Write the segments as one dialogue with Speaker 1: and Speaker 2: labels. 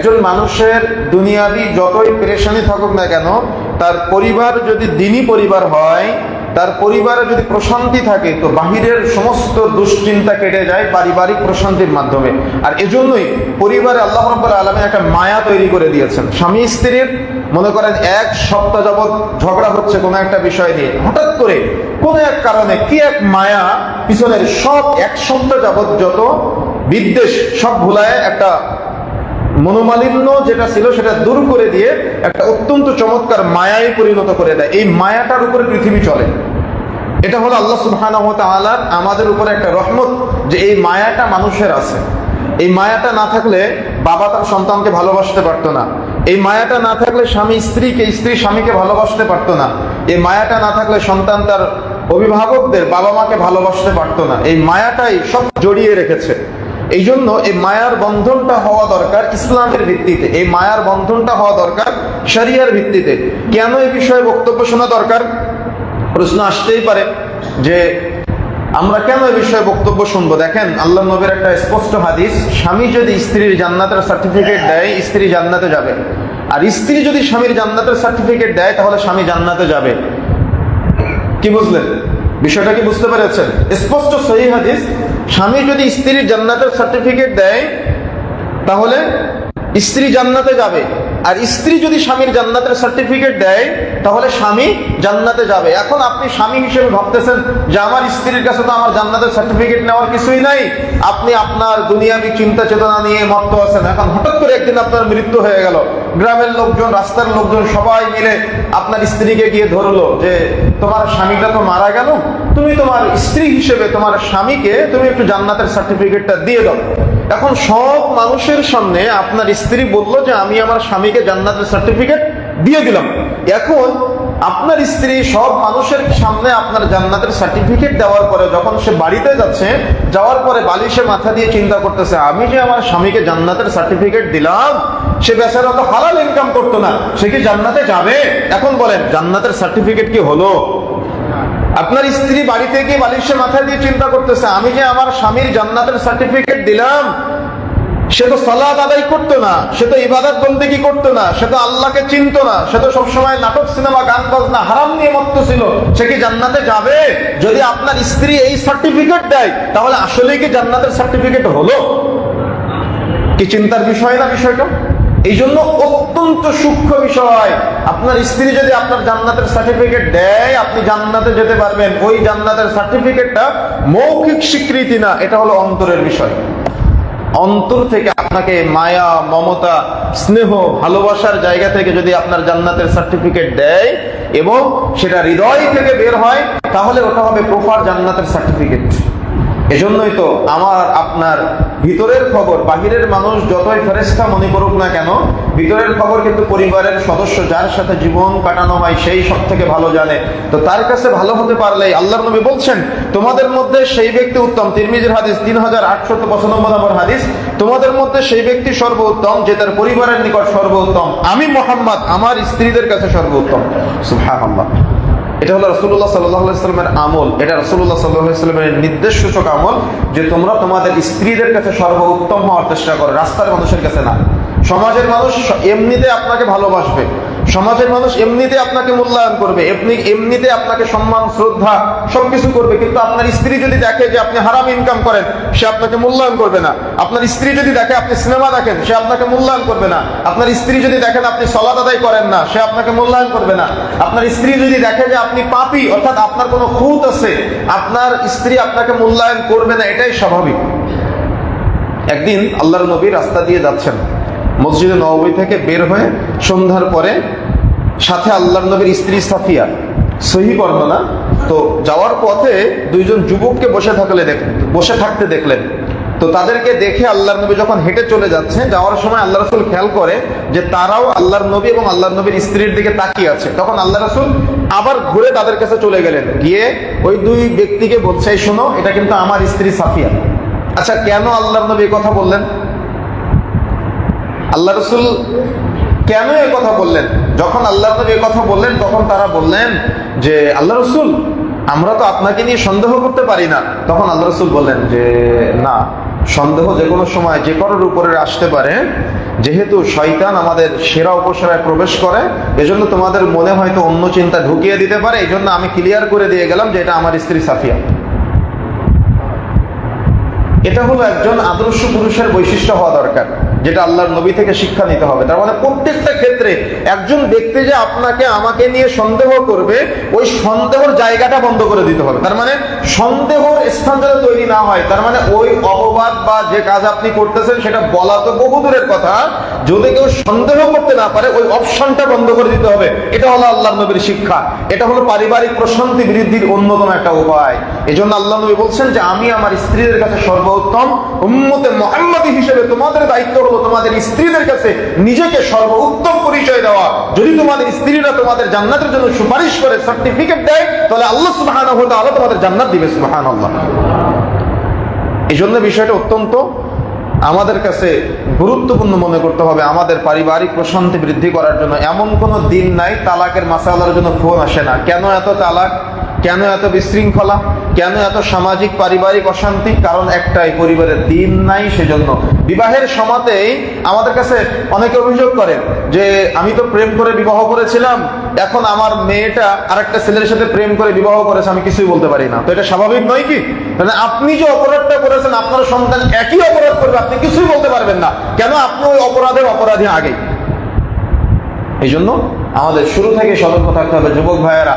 Speaker 1: একজন মানুষের দুনিয়াবি যতই পেরেশানি থাকুক না কেন, তার পরিবার যদি দিনী পরিবার হয়, তার পরিবারে যদি প্রশান্তি থাকে, তো বাহিরের সমস্ত দুশ্চিন্তা কেটে যায় পারিবারিক প্রশান্তির মাধ্যমে। আর এজন্যই পরিবারে আল্লাহ রাব্বুল আলামিন একটা মায়া তৈরি করে দিয়েছেন। স্বামী স্ত্রীর মনে করেন এক সপ্তাহ যাবৎ ঝগড়া হচ্ছে কোনো একটা বিষয় নিয়ে, হঠাৎ করে কোনো এক কারণে কি এক মায়া পিছনের সব এক সপ্তাহ যাবৎ যত বিদ্বেষ সব ভুলায় একটা মনোমালিন্য যেটা ছিল সেটা দূর করে দিয়ে একটা অত্যন্ত চমৎকার মায়ায় পরিণত করে দেয়। এই মায়াটার উপরে পৃথিবী চলে। এটা হলো আল্লাহ সুবহানাহু ওয়া তাআলার আমাদের উপরে একটা রহমত যে এই মায়াটা মানুষের আছে। এই মায়াটা না থাকলে বাবা তার সন্তানকে ভালোবাসতে পারতো না। এই মায়াটা না থাকলে স্বামী স্ত্রীকে, স্ত্রী স্বামীকে ভালোবাসতে পারতো না। এই মায়াটা না থাকলে সন্তান তার অভিভাবকদের, বাবা মাকে ভালোবাসতে পারতো না। এই মায়াটাই সব জড়িয়ে রেখেছে। এই জন্য এই মায়ার বন্ধনটা হওয়া দরকার ইসলামের ভিত্তিতে। এই মায়ার বন্ধনটা হওয়া দরকার শরিয়ার ভিত্তিতে। কেন এই বিষয়ে বক্তব্য শোনা দরকার? প্রশ্ন আসতেই পারে যে আমরা কেন এই বিষয়ে বক্তব্য শুনবো। দেখেন, আল্লাহ নবীর একটা স্পষ্ট হাদিস, স্বামী যদি স্ত্রীর জান্নাতের সার্টিফিকেট দেয়, স্ত্রী জান্নাতে যাবে। আর স্ত্রী যদি স্বামীর জান্নাতের সার্টিফিকেট দেয়, তাহলে স্বামী জান্নাতে যাবে। কি বুঝলেন? বিষয়টা কি বুঝতে পেরেছেন? স্পষ্ট সহিহ হাদিস, স্বামী যদি স্ত্রীর জান্নাতের সার্টিফিকেট দেয় তাহলে স্ত্রী জান্নাতে যাবে। আর স্ত্রী যদি স্বামীর জান্নাতের সার্টিফিকেট দেয় তাহলে স্বামী জান্নাতে যাবে। এখন আপনি স্বামী হিসেবে ভাবতেছেন যে আমার স্ত্রীর কাছে তো আমার জান্নাতের সার্টিফিকেট নেওয়ার কিছুই নাই। আপনি আপনার দুনিয়াবি চিন্তা চেতনা নিয়ে মত্ত আছেন। এখন হঠাৎ করে একদিন আপনার মৃত্যু হয়ে গেল, গ্রামের লোকজন, রাস্তার লোকজন সবাই মিলে আপনার স্ত্রীকে গিয়ে ধরলো যে তোমার স্বামীটা তো মারা গেল, তুমি তোমার স্ত্রী হিসেবে তোমার স্বামীকে তুমি একটু জান্নাতের সার্টিফিকেটটা দিয়ে দাও। এখন সব মানুষের সামনে আপনার স্ত্রী বললো যে আমি আমার স্বামীকে জান্নাতের সার্টিফিকেট দিয়ে দিলাম। এখন আপনার স্ত্রী সব মানুষের সামনে আপনার জান্নাতের সার্টিফিকেট দেওয়ার পরে যখন সে বাড়িতে যাচ্ছে, যাওয়ার পরে বালিশে মাথা দিয়ে চিন্তা করতেছে আমি যে আমার স্বামীকে জান্নাতের সার্টিফিকেট দিলাম, সে বেচারা তো হালাল ইনকাম করতো না, সে কি জান্নাতে যাবে? এখন বলেন, জান্নাতের সার্টিফিকেট কি হলো? আপনার স্ত্রী বাড়িতে গিয়ে বালিশে মাথা দিয়ে চিন্তা করতেছে আমি যে আমার স্বামীর জান্নাতের সার্টিফিকেট দিলাম, সে তো সালাত আদায় করতো না, সে তো ইবাদত বন্দেগী করতো না, সে তো আল্লাহকে চিনতো না, সে তো সবসময় নাটক সিনেমা গান বাজনা হারাম নিয়ে মত্ত ছিল, সে কি জান্নাতে যাবে? যদি আপনার স্ত্রী এই সার্টিফিকেট দেয় তাহলে আসলে কি জান্নাতের সার্টিফিকেট হলো? কি চিন্তার বিষয় না বিষয়টা? এই জন্য অত্যন্ত সূক্ষ্ম বিষয়। আপনার স্ত্রী যদি আপনার জান্নাতের সার্টিফিকেট দেয়, আপনি জান্নাতে যেতে পারবেন। ওই জান্নাতের সার্টিফিকেটটা মৌখিক স্বীকৃতি না, এটা হলো অন্তরের বিষয়। অন্তর থেকে আপনাকে মায়া, মমতা, স্নেহ, ভালোবাসার জায়গা থেকে যদি আপনার জান্নাতের সার্টিফিকেট দেয় এবং সেটা হৃদয় থেকে বের হয়, তাহলে ওটা হবে প্রপার জান্নাতের সার্টিফিকেট। এজন্যই তো আমার আপনার ভিতরের খবর বাহিরের মানুষ যতই ফেরেশতা মনে করুক না কেন, ভিতরের খবর কিন্তু পরিবারের সদস্য যার সাথে জীবন কাটানো হয় সেই সব থেকে ভালো জানে। তো তার কাছে ভালো হতে পারলেই আল্লাহর নবী বলছেন তোমাদের মধ্যে সেই ব্যক্তি উত্তম, তিরমিজির হাদিস 3895 নম্বর হাদিস, তোমাদের মধ্যে সেই ব্যক্তি সর্বোত্তম যে তার পরিবারের নিকট সর্বোত্তম। আমি মুহাম্মদ আমার স্ত্রীদের কাছে সর্বোত্তম। সুবহানাল্লাহ। এটা হলো রাসূলুল্লাহ সাল্লাল্লাহু আলাইহি ওয়াসাল্লামের আমল। এটা রাসূলুল্লাহ সাল্লাল্লাহু আলাইহি ওয়াসাল্লামের নির্দেশ সূচক আমল যে তোমরা তোমাদের স্ত্রীদের কাছে সর্বোত্তম হওয়ার চেষ্টা করো, রাস্তার মানুষের কাছে না। সমাজের মানুষ এমনিতে আপনাকে ভালোবাসবে, সমাজের মানুষ এমনিতে আপনাকে মূল্যায়ন করবে, এমনিতে আপনাকে সম্মান শ্রদ্ধা সবকিছু করবে, কিন্তু আপনার স্ত্রী যদি দেখে যে আপনি হারাম ইনকাম করেন, সে আপনাকে মূল্যায়ন করবে না। আপনার স্ত্রী যদি দেখে আপনি সিনেমা দেখেন, সে আপনাকে মূল্যায়ন করবে না। আপনার স্ত্রী যদি দেখেন আপনি সালাত আদায় করেন না, সে আপনাকে মূল্যায়ন করবে না। আপনার স্ত্রী যদি দেখে যে আপনি পাপী, অর্থাৎ আপনার কোনো খুঁত আছে, আপনার স্ত্রী আপনাকে মূল্যায়ন করবে না। এটাই স্বাভাবিক। একদিন আল্লাহর নবী রাস্তা দিয়ে যাচ্ছেন, মসজিদে নববী থেকে বের হয়ে সন্ধ্যার পরে, সাথে আল্লাহর নবীর স্ত্রী সাফিয়া, সহিহ বর্ণনা। তো যাওয়ার পথে দুইজন যুবককে বসে থাকতে দেখলেন। তো তাদেরকে দেখে আল্লাহর নবী যখন হেঁটে চলে যাচ্ছে, যাওয়ার সময় আল্লাহ রাসূল খেয়াল করে যে তারাও আল্লাহর নবী এবং আল্লাহর নবীর স্ত্রীর দিকে তাকিয়ে আছে। তখন আল্লাহ রাসূল আবার ঘুরে তাদের কাছে চলে গেলেন, গিয়ে ওই দুই ব্যক্তিকে বলছে শোনো, এটা কিন্তু আমার স্ত্রী সাফিয়া। আচ্ছা, কেন আল্লাহর নবী কথা বললেন? আল্লাহ রাসূল কেন কথা বললেন? যখন আল্লাহ নবী কথা বললেন তখন তারা বললেন যে আল্লাহ রাসূল আমরা তো আপনাকে নিয়ে সন্দেহ করতে পারি না। তখন আল্লাহ রাসূল বললেন যে না, সন্দেহ যে কোনো সময় যে কারোর উপরে আসতে পারে, যেহেতু শয়তান আমাদের সেরা উপসেরায় প্রবেশ করে, এজন্য তোমাদের মনে হয়তো অন্য চিন্তা ঢুকিয়ে দিতে পারে, এই জন্য আমি ক্লিয়ার করে দিয়ে গেলাম যে এটা আমার স্ত্রী সাফিয়া। এটা হলো একজন আদর্শ পুরুষের বৈশিষ্ট্য হওয়া দরকার, যেটা আল্লাহর নবী থেকে শিক্ষা নিতে হবে। তার মানে প্রত্যেকটা ক্ষেত্রে একজন ব্যক্তি যে আপনাকে আমাকে নিয়ে সন্দেহ করবে, ওই সন্দেহের জায়গাটা বন্ধ করে দিতে হবে। তার মানে সন্দেহের স্থান যেন তৈরি না হয়। তার মানে ওই অপবাদ বা যে কাজ আপনি করতেছেন সেটা বলা তো বহু দূরের কথা, যদি কেউ সন্দেহ করতে না পারে ওই অপশনটা বন্ধ করে দিতে হবে। এটা হলো আল্লাহর নবীর শিক্ষা। এটা হলো পারিবারিক প্রশান্তি বৃদ্ধির অন্যতম একটা উপায়। এই জন্য আল্লাহ নবী বলছেন যে আমি আমার স্ত্রীদের কাছে সর্বোত্তম, উম্মতে মুহাম্মাদী হিসেবে তোমাদের দায়িত্ব হলো তোমাদের স্ত্রীদের কাছে নিজেকে সর্বোত্তম পরিচয় দেওয়া। যদি তোমাদের স্ত্রীরা তোমাদের জান্নাতের জন্য সুপারিশ করে, সার্টিফিকেট দেয়, তাহলে আল্লাহ সুবহানাহু ওয়া তাআলা তোমাদের জান্নাত দিবে। সুবহানাল্লাহ। এই জন্য বিষয়টা অত্যন্ত আমাদের কাছে গুরুত্বপূর্ণ মনে করতে হবে। আমাদের পারিবারিক প্রশান্তি বৃদ্ধি করার জন্য এমন কোনো দিন নাই তালাকের মাসালার জন্য ফোন আসে না। কেন এত তালাক, কেন এত বিশৃঙ্খলা, কেন এত সামাজিক পারিবারিক অশান্তি? কারণ একটাই, পরিবারের দিন নাই। সেজন্য বিবাহের সময়তেই আমাদের কাছে অনেকে অভিযোগ করেন যে আমি তো প্রেম করে বিবাহ করেছিলাম, এখন আমার মেয়েটা আরেকটা ছেলের সাথে প্রেম করে বিবাহ করেছে, আমি কিছুই বলতে পারি না। তো এটা স্বাভাবিক নয় কি? মানে আপনি যে অপরাধটা করেছেন, আপনার সন্তান একই অপরাধ করবে, আপনি কিছুই বলতে পারবেন না। কেন? আপনি ওই অপরাধের অপরাধী আগেই। এই জন্য আমাদের শুরু থেকে সতর্ক থাকতে হবে। যুবক ভাইয়েরা,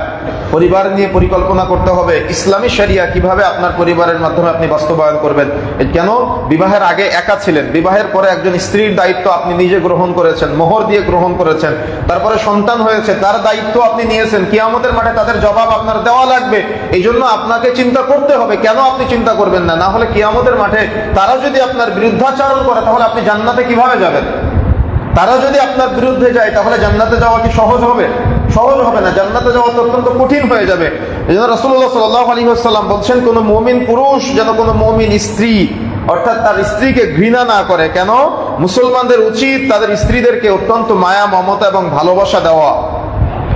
Speaker 1: পরিবার নিয়ে পরিকল্পনা করতে হবে। ইসলামী শরিয়া কিভাবে আপনার পরিবারের মাধ্যমে আপনি বাস্তবায়ন করবেন। কেন? বিবাহের আগে একা ছিলেন, বিবাহের পরে একজন স্ত্রীর দায়িত্ব আপনি নিজে গ্রহণ করেছেন, মোহর দিয়ে গ্রহণ করেছেন, তারপরে সন্তান হয়েছে, তার দায়িত্ব আপনি নিয়েছেন। কিয়ামতের মাঠে তাদের জবাব আপনার দেওয়া লাগবে। এই জন্য আপনাকে চিন্তা করতে হবে। কেন আপনি চিন্তা করবেন না? না হলে কিয়ামতের মাঠে তারা যদি আপনার বিরুদ্ধাচরণ করে, তাহলে আপনি জান্নাতে কিভাবে যাবেন? তারা যদি আপনার বিরুদ্ধে যায়, তাহলে জান্নাতে যাওয়া কি সহজ হবে? সহজ হবে না। জান্নাতে যাওয়া তো অত্যন্ত কঠিন হয়ে যাবে। এই জন্য রাসূলুল্লাহ সাল্লাল্লাহু আলাইহি ওয়াসাল্লাম বলছেন, কোন মুমিন পুরুষ যেন কোন মুমিন স্ত্রী অর্থাৎ তার স্ত্রীকে ঘৃণা না করে। কেন? মুসলমানদের উচিত তাদের স্ত্রীদেরকে অত্যন্ত মায়া, মমতা এবং ভালোবাসা দেওয়া।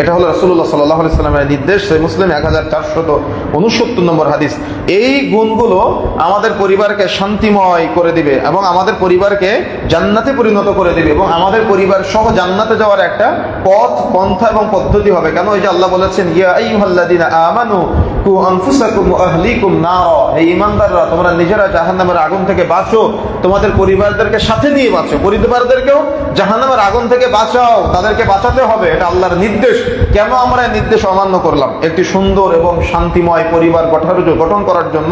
Speaker 1: এটা হলো রাসূলুল্লাহ সাল্লাল্লাহু আলাইহি ওয়াসাল্লামের নির্দেশ। সহিহ মুসলিম 1469 নম্বর হাদিস। এই গুণগুলো আমাদের পরিবারকে শান্তিময় করে দিবে এবং আমাদের পরিবারকে জান্নাতে পরিণত করে দিবে এবং আমাদের পরিবার সহ জান্নাতে যাওয়ার একটা পথ, পন্থা এবং পদ্ধতি হবে। কেন? এই যে আল্লাহ বলেছেন, ইয়া আইয়ুহাল্লাযীনা আমানু কু আনফুসাকুম ওয়া আহলিকুম নারা, হে ঈমানদাররা, তোমরা নিজেরা জাহান্নামের আগুন থেকে বাঁচো, তোমাদের পরিবারদেরকে সাথে নিয়ে বাঁচো। পরিবারদেরকেও জাহান্নামের আগুন থেকে বাঁচাও, তাদেরকে বাঁচাতে হবে। এটা আল্লাহর নির্দেশ। কেন আমরা এই নির্দেশ অমান্য করলাম? একটি সুন্দর এবং শান্তিময় পরিবার গঠন করার জন্য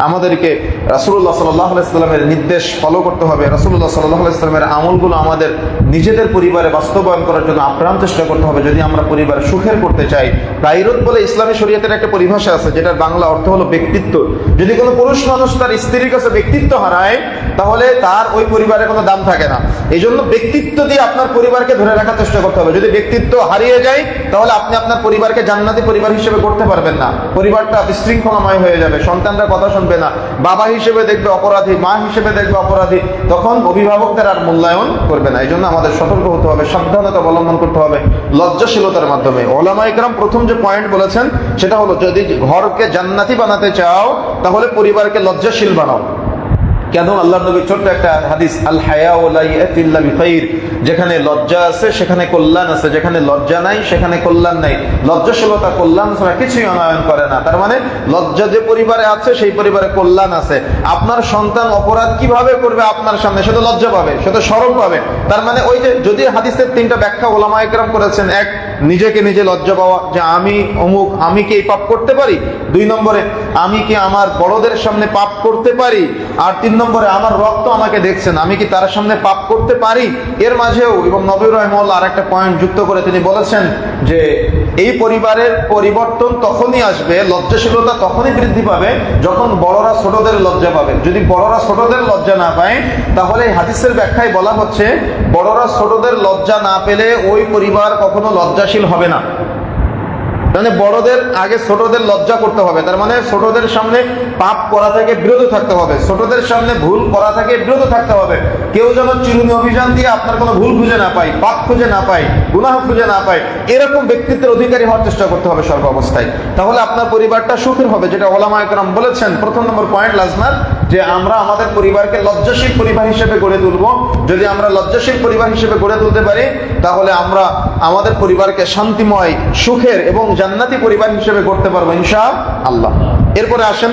Speaker 1: আমাদেরকে রাসূলুল্লাহ সাল্লাল্লাহু আলাইহি ওয়াসাল্লামের নির্দেশ ফলো করতে হবে। রাসূলুল্লাহ সাল্লাল্লাহু আলাইহি ওয়াসাল্লামের আমলগুলো আমাদের নিজেদের পরিবারে বাস্তবায়ন করার জন্য আপ্রাণ চেষ্টা করতে হবে, যদি আমরা পরিবার সুখের করতে চাই। গায়রত বলে ইসলামী শরীয়তের একটা পরিভাষা আছে, যেটার বাংলা অর্থ হলো ব্যক্তিত্ব। যদি কোনো পুরুষ মানুষ তার স্ত্রীর কাছে ব্যক্তিত্ব হারায়, তাহলে তার ওই পরিবারে কোনো দাম থাকে না। এই জন্য ব্যক্তিত্ব দিয়ে আপনার পরিবারকে ধরে রাখার চেষ্টা করতে হবে। যদি ব্যক্তিত্ব হারিয়ে যায়, তাহলে আপনি আপনার পরিবারকে জান্নাতি পরিবার হিসেবে করতে পারবেন না। পরিবারটা বিশৃঙ্খলাময় হয়ে যাবে, সন্তানরা কথা শুনবে না, বাবা হিসেবে দেখবে অপরাধী, মা হিসেবে দেখবে অপরাধী, তখন অভিভাবকদের আর মূল্যায়ন করবে না। এই জন্য আমাদের সতর্ক হতে হবে, সাবধানতা অবলম্বন করতে হবে লজ্জাশীলতার মাধ্যমে। ওলামায়ে কেরাম প্রথম যে পয়েন্ট বলেছেন সেটা হলো, যদি ঘরকে জান্নাতি বানাতে চাও, তাহলে পরিবারকে লজ্জাশীল বানাও। কেন? আল্লাহর নবীর ছোট্ট একটা হাদিস, আল হায়াউ লা ইয়াতি ইল্লা বিখাইর, যেখানে লজ্জা আছে সেখানে কল্যাণ আছে, যেখানে লজ্জা নাই সেখানে কল্যাণ নাই। লজ্জাশীলতা কল্যাণ ছাড়া কিছুই অনয়ন করে না। তার মানে লজ্জা যে পরিবারে আছে সেই পরিবারে কল্যাণ আছে। আপনার সন্তান অপরাধ কিভাবে করবে আপনার সামনে, সে তো লজ্জা পাবে, সে তো শরম পাবে। তার মানে ওই যে, যদি হাদিসের তিনটা ব্যাখ্যা ওলামায়ে কেরাম করেছেন, এক, নিজেকে নিজে লজ্জা পাওয়া, যে আমি অমুক, আমি কি এই পাপ করতে পারি। 2 নম্বরে, আমি কি আমার বড়দের সামনে পাপ করতে পারি। আর 3 নম্বরে, আমার রক্ত আমাকে দেখছেন, আমি কি তার সামনে পাপ করতে পারি। এর মাঝেও এবং নবী রাহিমাহুল্লাহ আর একটা পয়েন্ট যুক্ত করে তিনি বলেছেন যে এই পরিবারের পরিবর্তন তখনই আসবে, লজ্জাশীলতা তখনই বৃদ্ধি পাবে, যখন বড়রা ছোটদের লজ্জা পাবে। যদি বড়রা ছোটদের লজ্জা না পায়, তাহলে হাদিসের ব্যাখ্যায় বলা হচ্ছে, বড়রা ছোটদের লজ্জা না পেলে ওই পরিবার কখনো লজ্জাশীল হবে না। মানে বড়দের আগে ছোটদের লজ্জা করতে হবে, তার মানে ছোটদের সামনে পাপ করা থেকে বিরত থাকতে হবে, ছোটদের সামনে ভুল করা থেকে বিরত থাকতে হবে। কেউ যেন চিরুনি অভিযান দিয়ে আপনার কোনো ভুল খুঁজে না পায়, পাপ খুঁজে না পায়, গুনাহ খুঁজে না পায়, এরকম ব্যক্তিত্বের অধিকারী হওয়ার চেষ্টা করতে হবে সর্ব অবস্থায়। তাহলে আপনার পরিবারটা সুখের হবে, যেটা ওলামা একরাম বলেছেন। প্রথম নম্বর পয়েন্ট লাজনার, যে আমরা আমাদের পরিবারকে লজ্জাশীল পরিবার হিসেবে গড়ে তুলব। যদি আমরা লজ্জাশীল পরিবার হিসেবে গড়ে তুলতে পারি, তাহলে আমরা আমাদের পরিবারকে শান্তিময়, সুখের এবং জান্নাতি পরিবার হিসেবে করতে পারবো ইনশাআল্লাহ। এরপরে আসেন,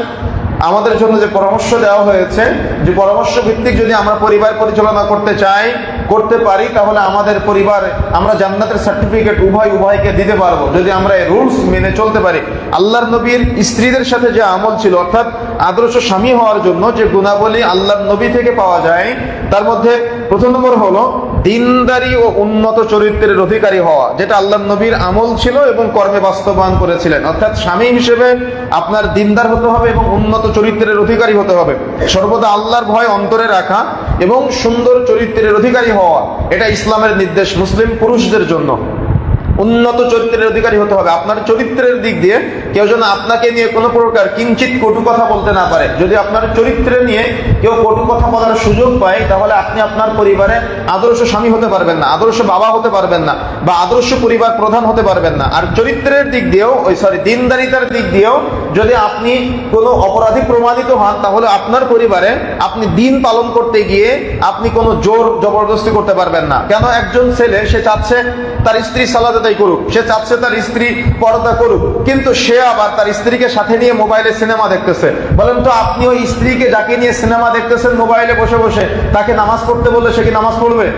Speaker 1: আমাদের জন্য যে পরামর্শ দেওয়া হয়েছে, যে পরামর্শ ভিত্তিক যদি আমরা পরিবার পরিচালনা করতে চাই, করতে পারি, তাহলে আমাদের পরিবার আমরা জান্নাতের সার্টিফিকেট উভয়কে দিতে পারবো যদি আমরা এই রুলস মেনে চলতে পারি। আল্লাহর নবীর স্ত্রীদের সাথে যে আমল ছিল, অর্থাৎ আদর্শ স্বামী হওয়ার জন্য যে গুণাবলী আল্লাহর নবী থেকে পাওয়া যায়, তার মধ্যে প্রথম নম্বর হলো দিনদারি ও উন্নত চরিত্রের অধিকারী হওয়া, যেটা আল্লাহর নবীর আমল ছিল এবং কর্মে বাস্তবায়ন করেছিলেন। অর্থাৎ স্বামী হিসেবে আপনার দিনদার হতে হবে এবং উন্নত চরিত্রের অধিকারী হতে হবে। সর্বদা আল্লাহর ভয় অন্তরে রাখা এবং সুন্দর চরিত্রের অধিকারী হওয়া, এটা ইসলামের নির্দেশ মুসলিম পুরুষদের জন্য। উন্নত চরিত্রের অধিকারী হতে হবে। আপনার চরিত্রের দিক দিয়ে কেউ যেন আপনাকে নিয়ে কোনো প্রকার কিঞ্চিত কটু কথা বলতে না পারে। যদি আপনার চরিত্রে নিয়ে কেউ কটু কথা বলার সুযোগ পায়, তাহলে আপনি আপনার পরিবারে আদর্শ স্বামী হতে পারবেন না, আদর্শ বাবা হতে পারবেন না, বা আদর্শ পরিবার প্রধান হতে পারবেন না। আর চরিত্রের দিক দিয়েও দিনদারিতার দিক দিয়েও যদি আপনি কোনো অপরাধী প্রমাণিত হন, তাহলে আপনার পরিবারে আপনি দিন পালন করতে গিয়ে আপনি কোনো জোর জবরদস্তি করতে পারবেন না। কেন? একজন ছেলে সে চাচ্ছে তার স্ত্রী সালাত আদায় করুক, সে চাচ্ছে তার স্ত্রী পর্দা করুক, কিন্তু সে আবার তার স্ত্রীকে সাথে নিয়ে মোবাইলে সিনেমা দেখতেছে। বলেন তো, আপনি ওই স্ত্রীকে যাকে নিয়ে সিনেমা দেখতেছেন মোবাইলে বসে বসে, তাকে নামাজ পড়তে বললে সে কি নামাজ পড়বে?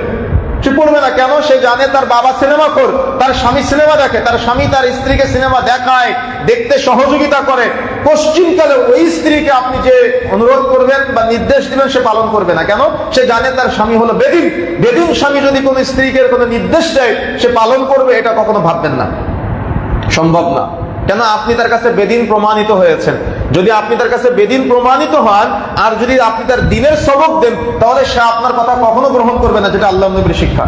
Speaker 1: সে পড়বে না। কেন? সে জানে তার বাবা সিনেমা খোর, তার স্বামী সিনেমা দেখে, তার স্বামী তার স্ত্রীকে সিনেমা দেখায়, দেখতে সহযোগিতা করে। পশ্চিমকালে ওই স্ত্রীকে আপনি যে অনুরোধ করবেন বা নির্দেশ দিবেন, সে পালন করবে না। কেন? সে জানে তার স্বামী হলো বেদিন। বেদিন স্বামী যদি কোনো স্ত্রীকে কোনো নির্দেশ দেয়, সে পালন করবে, এটা কখনো ভাববেন না, সম্ভব না। কেন? আপনি তার কাছে বেদিন প্রমাণিত হয়েছেন। যদি আপনি তার কাছে বেদিন প্রমাণিত হন আর যদি আপনি তার দিনের সবক দেন, তাহলে সে আপনার কথা কখনো গ্রহণ করবে না, যেটা আল্লাহ নবীর শিক্ষা।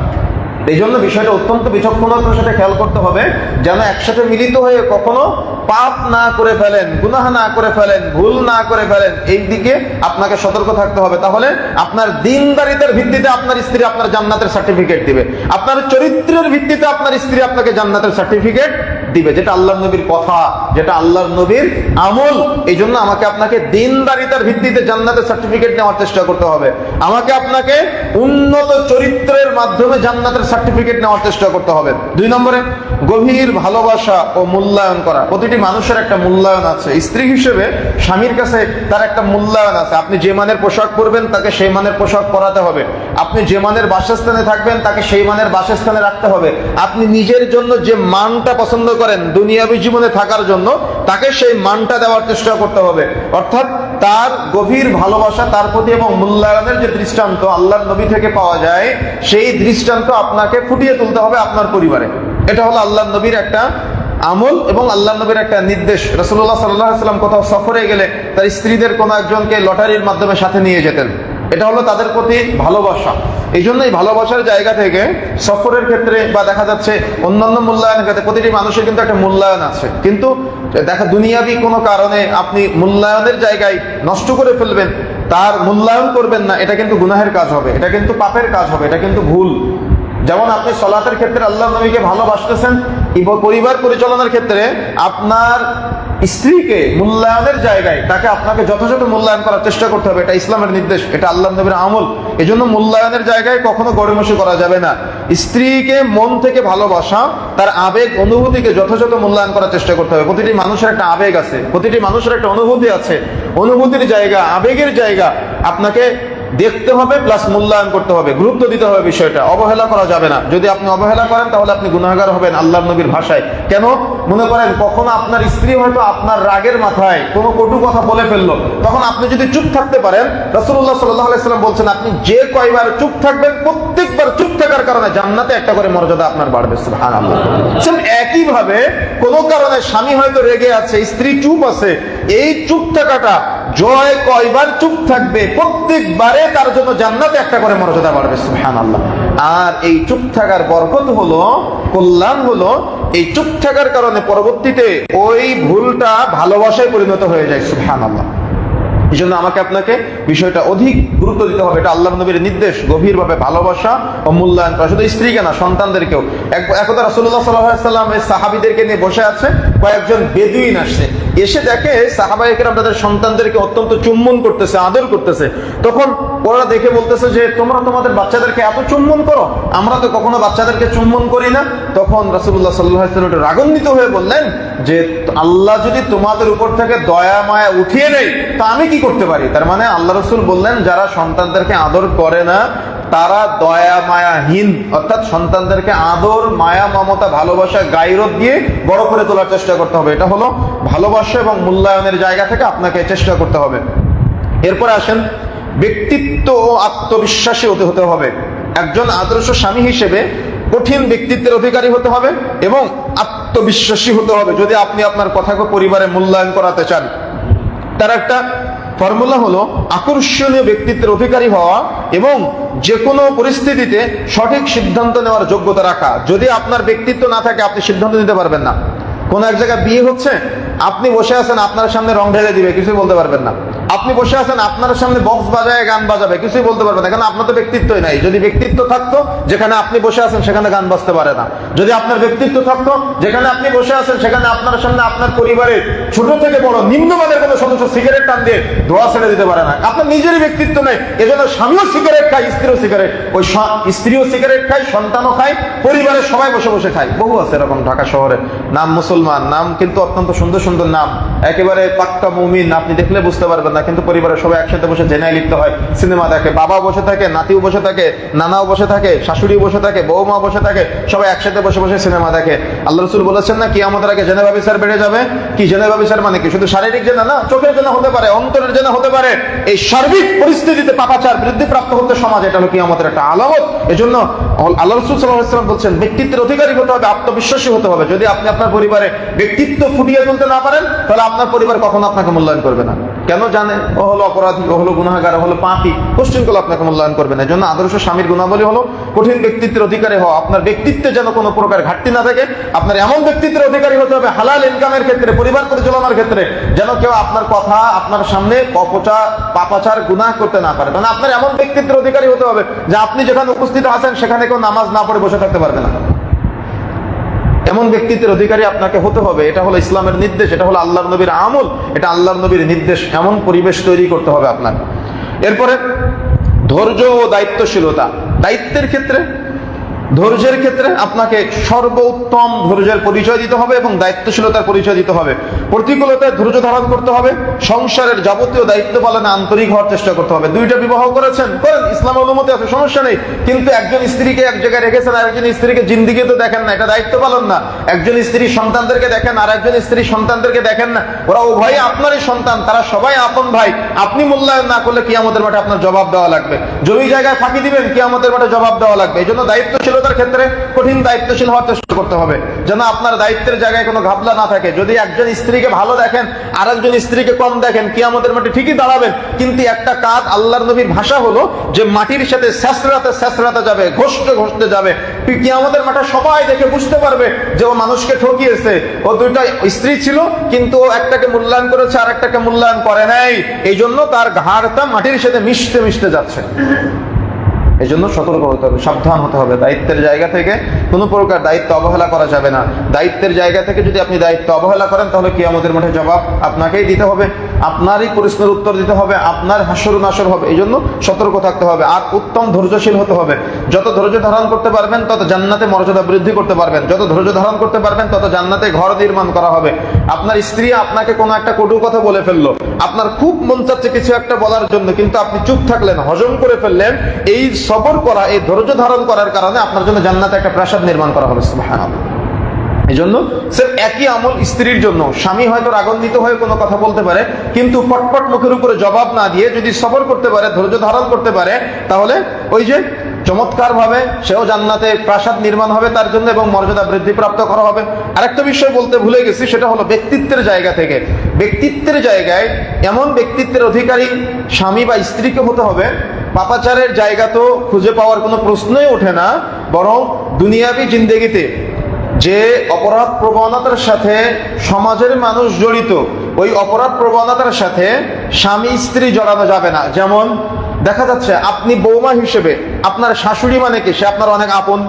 Speaker 1: এই জন্য বিষয়টা অত্যন্ত বিচক্ষণতার সাথে খেয়াল করতে হবে, যেন একসাথে মিলিত হয়ে কখনো পাপ না করে ফেলেন, গুনাহ না করে ফেলেন, ভুল না করে ফেলেন। এই দিকে আপনাকে সতর্ক থাকতে হবে। তাহলে আপনার দিনদারিতার ভিত্তিতে আপনার স্ত্রী আপনার জান্নাতের সার্টিফিকেট দিবে, আপনার চরিত্রের ভিত্তিতে আপনার স্ত্রী আপনাকে জান্নাতের সার্টিফিকেট দিবে, যেটা আল্লাহর নবীর কথা, যেটা আল্লাহর নবীর আমল। এই জন্য আমাকে আপনাকে দিনদারিতার ভিত্তিতে জান্নাতের সার্টিফিকেট নেওয়ার চেষ্টা করতে হবে। আমাকে আপনাকে উন্নত চরিত্রের মাধ্যমে জান্নাতের সার্টিফিকেট নেওয়ার চেষ্টা করতে হবে। 2 নম্বরে, গভীর ভালোবাসা ও মূল্যায়ন করা। প্রতিটি মানুষের একটা মূল্যায়ন আছে। স্ত্রী হিসেবে স্বামীর কাছে তার একটা মূল্যায়ন আছে। আপনি যে মানের পোশাক পরবেন, তাকে সেই মানের পোশাক পরাতে হবে। আপনি যে মানের বাসস্থানে থাকবেন, তাকে সেই মানের বাসস্থানে রাখতে হবে। আপনি নিজের জন্য যে মানটা পছন্দ করেন দুনিয়াবী জীবনে থাকার জন্য, তাকে সেই মানটা দেওয়ার চেষ্টা করতে হবে। অর্থাৎ তার গভীর ভালোবাসা তার প্রতি এবং মূল্যায়নের যে দৃষ্টান্ত আল্লাহর নবী থেকে পাওয়া যায়, সেই দৃষ্টান্ত আপনাকে ফুটিয়ে তুলতে হবে আপনার পরিবারে। এটা হলো আল্লাহর নবীর একটা আমল এবং আল্লাহর নবীর একটা নির্দেশ। রাসূলুল্লাহ সাল্লাল্লাহু আলাইহি ওয়াসাল্লাম কোথাও সফরে গেলে তার স্ত্রীদের কোনো একজনকে লটারির মাধ্যমে সাথে নিয়ে যেতেন। এটা হলো তাদের প্রতি ভালোবাসা। এই জন্যই ভালোবাসার জায়গা থেকে সফরের ক্ষেত্রে বা দেখা যাচ্ছে অন্যান্য মূল্যায়নের ক্ষেত্রে প্রতিটি মানুষের কিন্তু একটা মূল্যায়ন আছে। কিন্তু দেখা দুনিয়াবি কোনো কারণে আপনি মূল্যায়নের জায়গায় নষ্ট করে ফেলবেন, তার মূল্যায়ন করবেন না, এটা কিন্তু গুনাহের কাজ হবে, এটা কিন্তু পাপের কাজ হবে, এটা কিন্তু ভুল। যেমন আপনি সালাতের ক্ষেত্রে আল্লাহ নবীকে ভালোবাসতেছেন, পরিবার পরিচালনার ক্ষেত্রে আপনার স্ত্রীকে মূল্যায়নের জায়গায় তাকে আপনাকে যথাযথ মূল্যায়ন করার চেষ্টা করতে হবে। এটা ইসলামের নির্দেশ, এটা আল্লাহ নবীর আমল। এজন্য মূল্যায়নের জায়গায় কখনো গড়িমসি করা যাবে না। স্ত্রীকে মন থেকে ভালোবাসা, তার আবেগ অনুভূতিকে যথাযথ মূল্যায়ন করার চেষ্টা করতে হবে। প্রতিটি মানুষের একটা আবেগ আছে, প্রতিটি মানুষের একটা অনুভূতি আছে। অনুভূতির জায়গা, আবেগের জায়গা আপনাকে দেখতে হবে, প্লাস মূল্যায়ন করতে হবে, গুরুত্ব দিতে হবে। বিষয়টা অবহেলা করা যাবে না। যদি আপনি অবহেলা করেন, তাহলে আপনি গুনাহগার হবেন আল্লাহর নবীর ভাষায়। কেন? মনে করেন কখনো আপনার স্ত্রী হয়তো আপনার রাগের মাথায় কোনো কটু কথা বলে ফেললো, তখন আপনি যদি চুপ থাকতে পারেন, রাসূলুল্লাহ সাল্লাল্লাহু আলাইহি ওয়াসাল্লাম বলছেন, আপনি যে কয়বার চুপ থাকবেন, প্রত্যেকবার চুপ থাকার কারণে জান্নাতে একটা করে মর্যাদা আপনার বাড়বে। সুবহানাল্লাহ। একই ভাবে কোনো কারণে স্বামী হয়তো রেগে আছে, স্ত্রী চুপ আছে, এই চুপ থাকাটা জয় কয়বার চুপ থাকবে, প্রত্যেকবারে তার জন্য জান্নাতে একটা করে মর্যাদা বাড়বে। সুবহানাল্লাহ। আর এই চুপ থাকার বরকত হলো, কল্যাণ হলো, এই চুপ থাকার কারণে পরবর্তীতে ওই ভুলটা ভালোবাসায় পরিণত হয়ে যায়। সুবহানাল্লাহ। এই জন্য আমাকে আপনাকে বিষয়টা অধিক গুরুত্ব দিতে হবে। এটা আল্লাহর নবীর নির্দেশ, গভীরভাবে ভালোবাসা ও মূল্যায়ন করা, শুধু স্ত্রীকে না, সন্তানদেরকেও। একদা রাসূলুল্লাহ সাল্লাল্লাহু আলাইহি ওয়াসাল্লাম এই সাহাবীদেরকে নিয়ে বসে আছে, কয়েকজন বেদুইন আসছে, এসে দেখে সাহাবায়ে কেরাম তাদের সন্তানদেরকে অত্যন্ত চুম্বন করতেছে, আদর করতেছে। তখন ওরা দেখে বলতেছে যে তোমরা তোমাদের বাচ্চাদেরকে এত চুম্বন করো, আমরা তো কখনো বাচ্চাদেরকে চুম্বন করি না। তখন রাসূলুল্লাহ সাল্লাল্লাহু আলাইহি ওয়াসাল্লাম রাগান্বিত হয়ে বললেন যে আল্লাহ যদি তোমাদের উপর থেকে দয়া মায়া উঠিয়ে নেয় তা আমি কি করতে পারি? তার মানে আল্লাহ রাসূল বললেন যারা সন্তানদেরকে আদর করে না তারা দয়া মায়াহীন, অর্থাৎ সন্তানদেরকে আদর, মায়া, মমতা, ভালোবাসা, গায়রত দিয়ে বড় করে তোলার চেষ্টা করতে হবে। এটা হলো ভালোবাসা এবং মূল্যায়নের জায়গা থেকে আপনাকে চেষ্টা করতে হবে। এরপরে আসেন, ব্যক্তিত্ব ও আত্মবিশ্বাসী হতে হবে। একজন আদর্শ স্বামী হিসেবে কঠিন ব্যক্তিত্বের অধিকারী হতে হবে এবং আত্মবিশ্বাসী হতে হবে যদি আপনি আপনার কথাকে পরিবারে মূল্যায়ন করাতে চান। তার একটা ফর্মুলা হলো আকর্ষণীয় ব্যক্তিত্বের অধিকারী হওয়া এবং যে কোনো পরিস্থিতিতে সঠিক সিদ্ধান্ত নেওয়ার যোগ্যতা রাখা। যদি আপনার ব্যক্তিত্ব না থাকে আপনি সিদ্ধান্ত নিতে পারবেন না। কোন এক জায়গায় বিয়ে হচ্ছে, আপনি বসে আছেন, আপনার সামনে রং ঢেলে দিবে, কিছুই বলতে পারবেন না। আপনি বসে আছেন, আপনার সামনে বক্স বাজায় গান বাজাবে, কিছুই বলতে পারবেন না, কারণ আপনার তো ব্যক্তিত্বই নাই। যদি ব্যক্তিত্ব থাকতো, যেখানে আপনি বসে আছেন সেখানে গান বাজতে পারে না। যদি আপনার ব্যক্তিত্ব থাকতো, যেখানে আপনি বসে আছেন সেখানে আপনার সামনে আপনার পরিবারের ছোট থেকে বড় নিম্নমানের কোনো সদস্য সিগারেট টান দিয়ে ধোয়া ছেড়ে দিতে পারে না। আপনার নিজেরই ব্যক্তিত্ব নেই, এজন্য স্বামীও সিগারেট খায়, স্ত্রীও সিগারেট, ওই স্ত্রীও সিগারেট খায়, সন্তানও খায়, পরিবারের সবাই বসে বসে খায়। বহু আছে এরকম ঢাকা শহরে, নাম মুসলমান, নাম কিন্তু অত্যন্ত সুন্দর সুন্দর নাম, একেবারে পাক্কা মুমিন, আপনি দেখলে বুঝতে পারবেন না, কিন্তু পরিবারের সবাই একসাথে বসে জেনায় লিপ্ত হয়, সিনেমা দেখে, বাবা বসে থাকে, নাতিও বসে থাকে, নানাও বসে থাকে, শাশুড়িও বসে থাকে, বৌমা বসে থাকে, সবাই একসাথে বসে বসে সিনেমা দেখে। আল্লাহ রাসূল বলেছেন না, কিয়ামতের আগে জেনা ব্যভিচার বেড়ে যাবে। কি জেনা ব্যভিচার মানে কি? শুধু শারীরিক জেনা না, চোখের জেনা হতে পারে, অন্তরের জেনা হতে পারে। এই সার্বিক পরিস্থিতিতে পাপাচার বৃদ্ধিপ্রাপ্ত হতে সমাজ, এটা হলো কিয়ামতের একটা আলামত। এজন্য আল্লাহ রাসূল সাল্লাল্লাহু আলাইহি ওয়াসাল্লাম বলছেন ব্যক্তিত্বের অধিকারী হতে হবে, আত্মবিশ্বাসী হতে হবে। যদি আপনি আপনার পরিবারে ব্যক্তিত্ব ফুটিয়ে তুলতে না পারেন তাহলে আপনার পরিবার কখনো আপনাকে মূল্যায়ন করবে না। কেন? জানে ও হলো অপরাধী, ও হলো গুনাহগার, ও হলো পাপী, কোশ্চেন আপনাকে মূল্যায়ন করবে না। এজন্য আদর্শ স্বামীর গুণাবলী হলো কঠিন ব্যক্তিত্বের অধিকারী হওয়া। আপনার ব্যক্তিত্বে যেন কোনো প্রকার ঘাটতি না থাকে। আপনার এমন ব্যক্তিত্বের অধিকারী হতে হবে হালাল ইনকামের ক্ষেত্রে, পরিবার পরিচালনার ক্ষেত্রে, যেন কেউ আপনার কথা, আপনার সামনে পাপাচার, গুনাহ করতে না পারে। মানে আপনার এমন ব্যক্তিত্বের অধিকারী হতে হবে যে আপনি যেখানে উপস্থিত আছেন সেখানে কেউ নামাজ না পড়ে বসে থাকতে পারবে না। এমন ব্যক্তিত্বের অধিকারী আপনাকে হতে হবে। এটা হলো ইসলামের নির্দেশ, এটা হলো আল্লাহর নবীর আমল, এটা আল্লাহর নবীর নির্দেশ। এমন পরিবেশ তৈরি করতে হবে আপনার। এরপরে ধৈর্য ও দায়িত্বশীলতা। দায়িত্বের ক্ষেত্রে, ধৈর্যের ক্ষেত্রে আপনাকে সর্বোত্তম ধৈর্যের পরিচয় দিতে হবে এবং দায়িত্বশীলতার পরিচয় দিতে হবে। প্রতিকূলতায় ধৈর্য ধারণ করতে হবে। সংসারের যাবতীয় দায়িত্ব পালনে আন্তরিক হওয়ার চেষ্টা করতে হবে। দুইটা বিবাহ করেছেন, করেন, ইসলামের অনুমতি আছে, সমস্যা নেই, কিন্তু একজন স্ত্রীকে এক জায়গায় রেখেছেন আর একজন স্ত্রীকে জিন্দিগি তো দেখেন না, এটা দায়িত্ব পালন না। একজন স্ত্রী সন্তানদেরকে দেখেন আর একজন স্ত্রী সন্তানদেরকে দেখেন না, ওরা উভয়ই আপনারই সন্তান, তারা সবাই আপন ভাই। আপনি মূল্যায়ন না করলে কিয়ামতের মাঠে আপনার জবাব দেওয়া লাগবে। জমি জায়গায় ফাঁকি দিবেন, কিয়ামতের মাঠে জবাব দেওয়া লাগবে। এই জন্য দায়িত্বশীলতার ক্ষেত্রে কঠিন দায়িত্বশীল হওয়ার চেষ্টা করতে হবে, যেন আপনার দায়িত্বের জায়গায় কোনো ঘাবলা না থাকে। যদি একজন স্ত্রীকে ভালো দেখেন আর একজন স্ত্রীকে কম দেখেন, কিয়ামতের মাঠে ঠিকই দাঁড়াবেন, কিন্তু একটা কাজ, আল্লাহর নবীর ভাষা হলো যে মাটির সাথে শেষরাতে যাবে, ঘষতে যাবে। কিয়ামতের মাঠে সবাই দেখে বুঝতে পারবে যে ও মানুষকে ঠকিয়েছে। ও দুইটা স্ত্রী ছিল কিন্তু ও একটাকে মূল্যায়ন করেছে আর একটাকে মূল্যায়ন করে নাই, এই জন্য তার ঘাড়টা মাটির সাথে মিশতে যাচ্ছে। এই জন্য সতর্ক হতে হবে, সাবধান হতে হবে। দায়িত্বের জায়গা থেকে কোনো প্রকার দায়িত্ব অবহেলা করা যাবে না। দায়িত্বের জায়গা থেকে যদি আপনি দায়িত্ব অবহেলা করেন তাহলে কিয়ামতের মাঠে জবাব আপনাকেই দিতে হবে, আপনারই প্রশ্নের উত্তর দিতে হবে, আপনার হাসর নাসর হবে। এই জন্য সতর্ক থাকতে হবে আর উত্তম ধৈর্যশীল হতে হবে। যত ধৈর্য ধারণ করতে পারবেন তত জান্নাতে মর্যাদা বৃদ্ধি করতে পারবেন, যত ধৈর্য ধারণ করতে পারবেন তত জান্নাতে ঘর নির্মাণ করা হবে। আপনার স্ত্রী আপনাকে কোনো একটা কটু কথা বলে ফেললো, আপনার খুব মন চাচ্ছে কিছু একটা বলার জন্য, কিন্তু আপনি চুপ থাকলেন, হজম করে ফেললেন। এই সবর করা, এই ধৈর্য ধারণ করার কারণে আপনার জন্য জান্নাতে একটা প্রাসাদ নির্মাণ করা হবে। সুবহানাল্লাহ। এই জন্য স্যার একই আমল স্ত্রীর জন্য, স্বামী হয়তো রাগান্বিত হয়ে কোনো কথা বলতে পারে, কিন্তু পটপট মুখের উপরে জবাব না দিয়ে যদি সবর করতে পারে, ধৈর্য ধারণ করতে পারে, তাহলে ওই যে চমৎকার ভাবে সেও জান্নাতে প্রাসাদ নির্মাণ হবে তার জন্য এবং মর্যাদা বৃদ্ধি প্রাপ্ত করা হবে। আরেকটা বিষয় বলতে ভুলে গেছি, সেটা হলো ব্যক্তিত্বের জায়গা থেকে। ব্যক্তিত্বের জায়গায় এমন ব্যক্তিত্বের অধিকারী স্বামী বা স্ত্রীকে হতে হবে, পাপাচারের জায়গা তো খুঁজে পাওয়ার কোনো প্রশ্নই ওঠে না, বরং দুনিয়াবি জিন্দেগিতে যে অপরাধ প্রবণতার সাথে সমাজের মানুষ জড়িত, ওই অপরাধ প্রবণতার সাথে স্বামী স্ত্রী জড়ানো যাবে না। যেমন দেখা যাচ্ছে আপনি বৌমা হিসেবে আপনার শাশুড়ি মানে কি, সে আপনার অনেক আপন।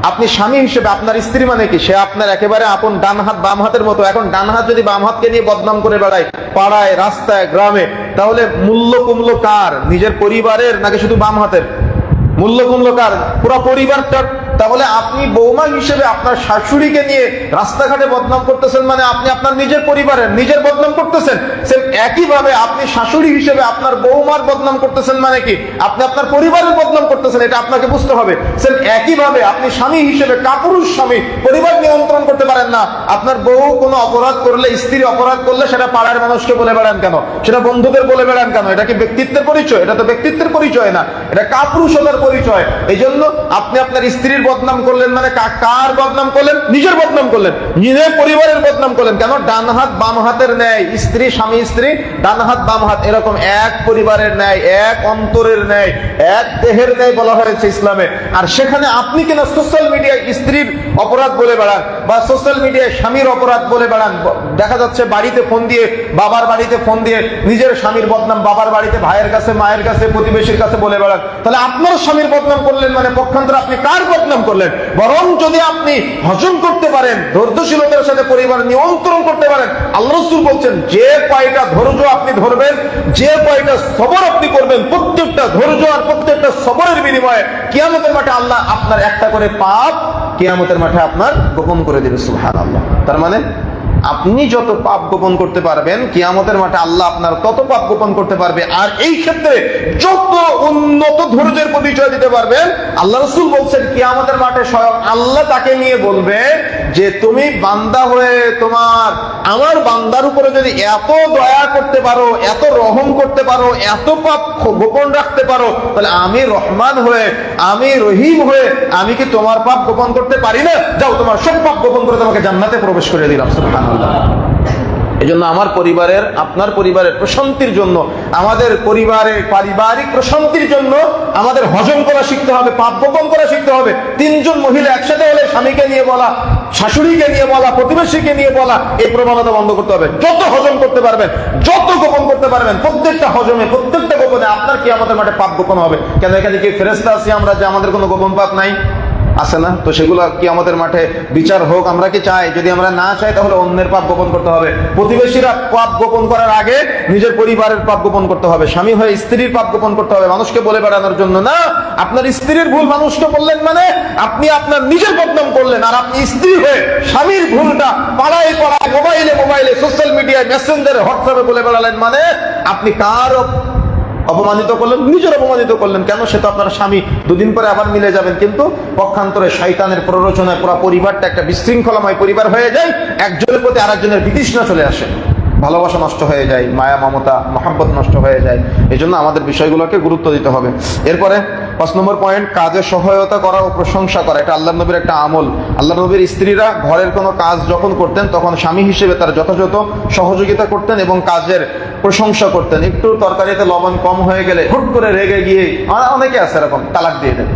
Speaker 1: আপনি স্বামী হিসেবে আপনার স্ত্রী মানে কি, সে আপনার একেবারে আপন, ডান হাত বাম হাতের মতো। এখন ডান হাত যদি বাম হাতকে নিয়ে বদনাম করে বেড়ায় পাড়ায়, রাস্তায়, গ্রামে, তাহলে মূল্য কুমলো কার? নিজের পরিবারের নাকি শুধু বাম হাতের? মূল্য কুমলো কার? পুরো পরিবারটার। তাহলে আপনি বৌমা হিসেবে আপনার শাশুড়িকে নিয়ে রাস্তাঘাটে বদনাম করতেছেন, মানে আপনি আপনার নিজের পরিবারের নিজের বদনাম করতেছেন। সেম একইভাবে আপনি শাশুড়ি হিসেবে আপনার বৌমার বদনাম করতেছেন, মানে কি আপনি আপনার পরিবারের বদনাম করতেছেন। এটা আপনাকে বুঝতে হবে। সেম একইভাবে আপনি স্বামী হিসেবে, কাপুরুষ স্বামী, পরিবার নিয়ন্ত্রণ করতে পারেন না। আপনার বউ কোনো অপরাধ করলে, স্ত্রী অপরাধ করলে সেটা পাড়ার মানুষকে বলে বেড়ান কেন? সেটা বন্ধুদের বলে বেড়ান কেন? এটা কি ব্যক্তিত্বের পরিচয়? এটা তো ব্যক্তিত্বের পরিচয় না, এটা কাপুরুষতার পরিচয়। এই জন্য আপনি আপনার স্ত্রীর বদনাম করলেন, মানে কার বদনাম করলেন? নিজের বদনাম করলেন, নিজের পরিবারের বদনাম করলেন। কেন? ডান হাত বাম হাতের ন্যায় স্ত্রী, স্বামী স্ত্রী, ডান হাত বাম হাত, এরকম এক পরিবারের ন্যায়, এক অন্তরের ন্যায়, এক দেহের ন্যায় বলা হয়েছে ইসলামে। আর সেখানে আপনি কিনা সোশ্যাল মিডিয়ায় স্ত্রীর অপরাধ বলে বেড়ান বা সোশ্যাল মিডিয়ায় স্বামীর অপরাধ বলে বেড়ান। দেখা যাচ্ছে বাড়িতে ফোন দিয়ে, বাবার বাড়িতে ফোন দিয়ে নিজের স্বামীর বদনাম বাবার বাড়িতে, ভাইয়ের কাছে, মায়ের কাছে, প্রতিবেশীর কাছে বলে বেড়ান। তাহলে আপনার স্বামীর বদনাম করলেন, মানে পক্ষান্তরে আপনি কার বদনাম করলেন? বরং যদি আপনি হজম করতে পারেন, ধৈর্যশীলতার সাথে পরিবার নিয়ন্ত্রণ করতে পারেন, আল্লাহ রাসূল বলছেন যে কয়টা ধৈর্য আপনি ধরবেন, যে কয়টা সবর আপনি করবেন, প্রত্যেকটা ধৈর্য আর প্রত্যেকটা সবরের বিনিময়ে কিয়ামতের মাঠে আল্লাহ আপনার একটা করে পাপ কিয়ামতের মাঠে আপনার গোপন করে দিবে। সুবহানাল্লাহ। তার মানে আপনি যত পাপ গোপন করতে পারবেন, কিয়ামতের মাঠে আল্লাহ আপনার তত পাপ গোপন করতে পারবে। আর এই ক্ষেত্রে যত উন্নত ধৈর্যের পরিচয় দিতে পারবেন, আল্লাহ রাসূল বলছেন কিয়ামতের মাঠে স্বয়ং আল্লাহ তাকে নিয়ে বলবে যে তুমি বান্দা হয়ে তোমার আমার বান্দার উপরে যদি এত দয়া করতে পারো, এত রহম করতে পারো, এত পাপ গোপন রাখতে পারো, তাহলে আমি রহমান হয়ে, আমি রহিম হয়ে, আমি কি তোমার পাপ গোপন করতে পারি না? যাও, তোমার সব পাপ গোপন করে তোমাকে জান্নাতে প্রবেশ করে দিলাম। সুবহানাল্লাহ। এই জন্য আমার পরিবারের, আপনার পরিবারের প্রশান্তির জন্য, আমাদের পরিবারের পারিবারিক প্রশান্তির জন্য আমাদের হজম করা শিখতে হবে, পাপ গোপন করা শিখতে হবে। তিনজন মহিলা একসাথে হলে স্বামীকে নিয়ে বলা, শাশুড়িকে নিয়ে বলা, প্রতিবেশীকে নিয়ে বলা, এই প্রবণতা বন্ধ করতে হবে। যত হজম করতে পারবেন, যত গোপন করতে পারবেন, প্রত্যেকটা হজমে, প্রত্যেকটা গোপনে আপনার কি আমাদের মাঠে পাপ গোপন হবে। কেন? এখানে কি ফেরেশতা আছি আমরা যে আমাদের কোনো গোপন পাপ নাই? আছে না? তো সেগুলো কি আমাদের মাঠে বিচার হোক, আমরা কি চাই? যদি আমরা না চাই তাহলে অন্যের পাপ গোপন করতে হবে। প্রতিবেশীরা পাপ গোপন করার আগে নিজের পরিবারের পাপ গোপন করতে হবে। স্বামী হয়ে স্ত্রীর পাপ গোপন করতে হবে, মানুষকে বলে বেড়ানোর জন্য না। আপনার স্ত্রীর ভুল মানুষকে বললেন, মানে আপনি আপনার নিজের বদনাম করলেন। আর আপনি স্ত্রী হয়ে স্বামীর ভুলটা পাড়ায় পাড়ায়, মোবাইলে মোবাইলে, সোশ্যাল মিডিয়ায়, মেসেঞ্জারে, হোয়াটসঅ্যাপে বলে বেড়ালেন, মানে আপনি কার অপমানিত করলেন? নিজের অপমানিত করলেন। কেন? সে তো আপনার স্বামী, দুদিন পরে আবার মিলে যাবেন। কিন্তু পক্ষান্তরে শয়তানের প্ররোচনায় পুরো পরিবারটা একটা বিশৃঙ্খলাময় পরিবার হয়ে যায়, একজনের প্রতি আরেকজনের বিতৃষ্ণা চলে আসে, ভালোবাসা নষ্ট হয়ে যায়, মায়া মমতা মহব্বত নষ্ট হয়ে যায়। এই জন্য আমাদের বিষয়গুলোকে গুরুত্ব দিতে হবে। এরপরে 5 নম্বর পয়েন্ট, কাজে সহায়তা করা ও প্রশংসা করা। এটা আল্লাহ নবীর একটা আমল। আল্লাহ নবীর স্ত্রীরা ঘরের কোনো কাজ যখন করতেন, তখন স্বামী হিসেবে তার যথাযথ সহযোগিতা করতেন এবং কাজের প্রশংসা করতেন। একটু তরকারিতে লবণ কম হয়ে গেলে হুট করে রেগে গিয়ে, অনেকে আছে এরকম, তালাক দিয়ে দেন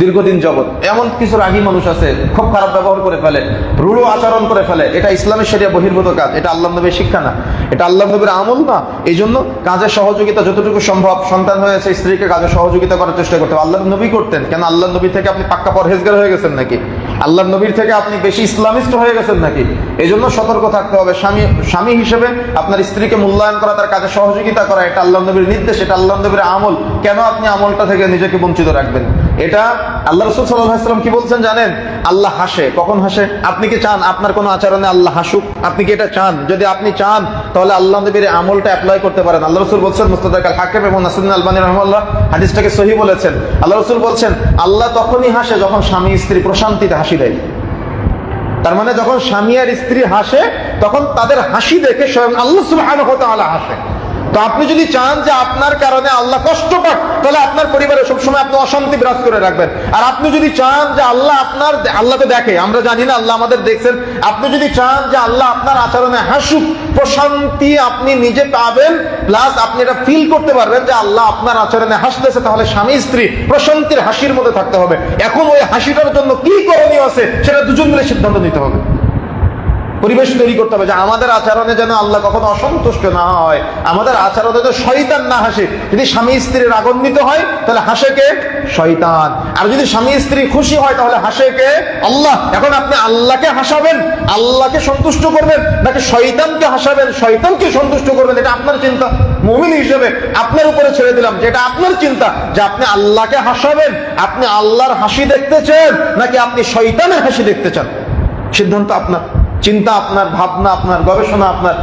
Speaker 1: দীর্ঘদিন জগৎ। এমন কিছু রাগী মানুষ আছে, খুব খারাপ ব্যবহার করে ফেলে, রূঢ় আচরণ করে ফেলে। এটা ইসলামের শরিয়া বহির্ভূত কাজ, এটা আল্লাহ নবীর শিক্ষা না, এটা আল্লাহ নবীর আমল না। এই জন্য কাজের সহযোগিতা যতটুকু সম্ভব, সন্তান হয়েছে স্ত্রীকে কাজে সহযোগিতা করার চেষ্টা করতে হবে। আল্লাহ নবী করতেন। কেন? আল্লাহ নবী থেকে আপনি পাক্কা পরহেজগার হয়ে গেছেন নাকি? আল্লাহ নবীর থেকে আপনি বেশি ইসলামিস্ট হয়ে গেছেন নাকি? এই জন্য সতর্ক থাকতে হবে। স্বামী হিসেবে আপনার স্ত্রীকে মূল্যায়ন করা, তার কাজে সহযোগিতা করা, এটা আল্লাহ নবীর নির্দেশ, এটা আল্লাহ নবীর আমল। কেন আপনি আমলটা থেকে নিজেকে বঞ্চিত রাখবেন? এটা আল্লাহ রাসূল সাল্লাল্লাহু আলাইহি ওয়াসাল্লাম কি বলছেন জানেন? আল্লাহ হাসে। কখন হাসে? আপনি কি চান আপনার কোনো আচরণে আল্লাহ হাসুক? আপনি কি এটা চান? যদি আপনি চান তাহলে আল্লাহ নবীর আমলটা অ্যাপ্লাই করতে পারেন। আল্লাহ রাসূল বলছেন, মুস্তাদরাক আল হাকিম এবং নাসিরুদ্দিন আলবানী রাহিমাহুল্লাহ হাদিসটাকে সহিহ বলেছেন। আল্লাহ রাসূল বলছেন, আল্লাহ তখনই হাসে যখন স্বামী স্ত্রী প্রশান্তিতে হাসি দেয়। তার মানে যখন স্বামী আর স্ত্রী হাসে, তখন তাদের হাসি দেখে স্বয়ং আল্লাহ সুবহানাহু ওয়া তাআলা হাসে। তো আপনি যদি চান যে আপনার কারণে আল্লাহ কষ্ট পাক, তাহলে আপনার পরিবারে সবসময় আপনি অশান্তি বিরাজ করে রাখবেন। আর আপনি যদি চান যে আল্লাহ তো দেখে, আমরা জানি না আল্লাহ আমাদের দেখছেন, আপনি যদি চান যে আল্লাহ আপনার আচরণে হাসুক, প্রশান্তি আপনি নিজে পাবেন, প্লাস আপনি এটা ফিল করতে পারবেন যে আল্লাহ আপনার আচরণে হাসতেছে, তাহলে স্বামী স্ত্রী প্রশান্তির হাসির মধ্যে থাকতে হবে। এখন ওই হাসিটার জন্য কি করণীয় আছে সেটা দুজন মিলে সিদ্ধান্ত নিতে হবে, পরিবেশ তৈরি করতে হবে যে আমাদের আচরণে যেন আল্লাহ কখনো অসন্তুষ্ট না হয়, আমাদের আচরণে যেন শয়তান না হাসে। যদি স্বামী স্ত্রী রাগান্বিত হয় তাহলে হাসে কে? শয়তান। আর যদি স্বামী স্ত্রী খুশি হয় তাহলে হাসে কে? আল্লাহ। এখন আপনি আল্লাহকে হাসাবেন, আল্লাহকে সন্তুষ্ট করবেন, নাকি শয়তানকে হাসাবেন, শয়তানকে সন্তুষ্ট করবেন? এটা আপনার চিন্তা। মুমিন হিসেবে আপনার উপরে ছেড়ে দিলাম যে এটা আপনার চিন্তা, যে আপনি আল্লাহকে হাসাবেন, আপনি আল্লাহর হাসি দেখতে চান নাকি আপনি শয়তানের হাসি দেখতে চান। সিদ্ধান্ত আপনার, চিন্তা আপনার, ভাবনা আপনার, গবেষণা আপনার,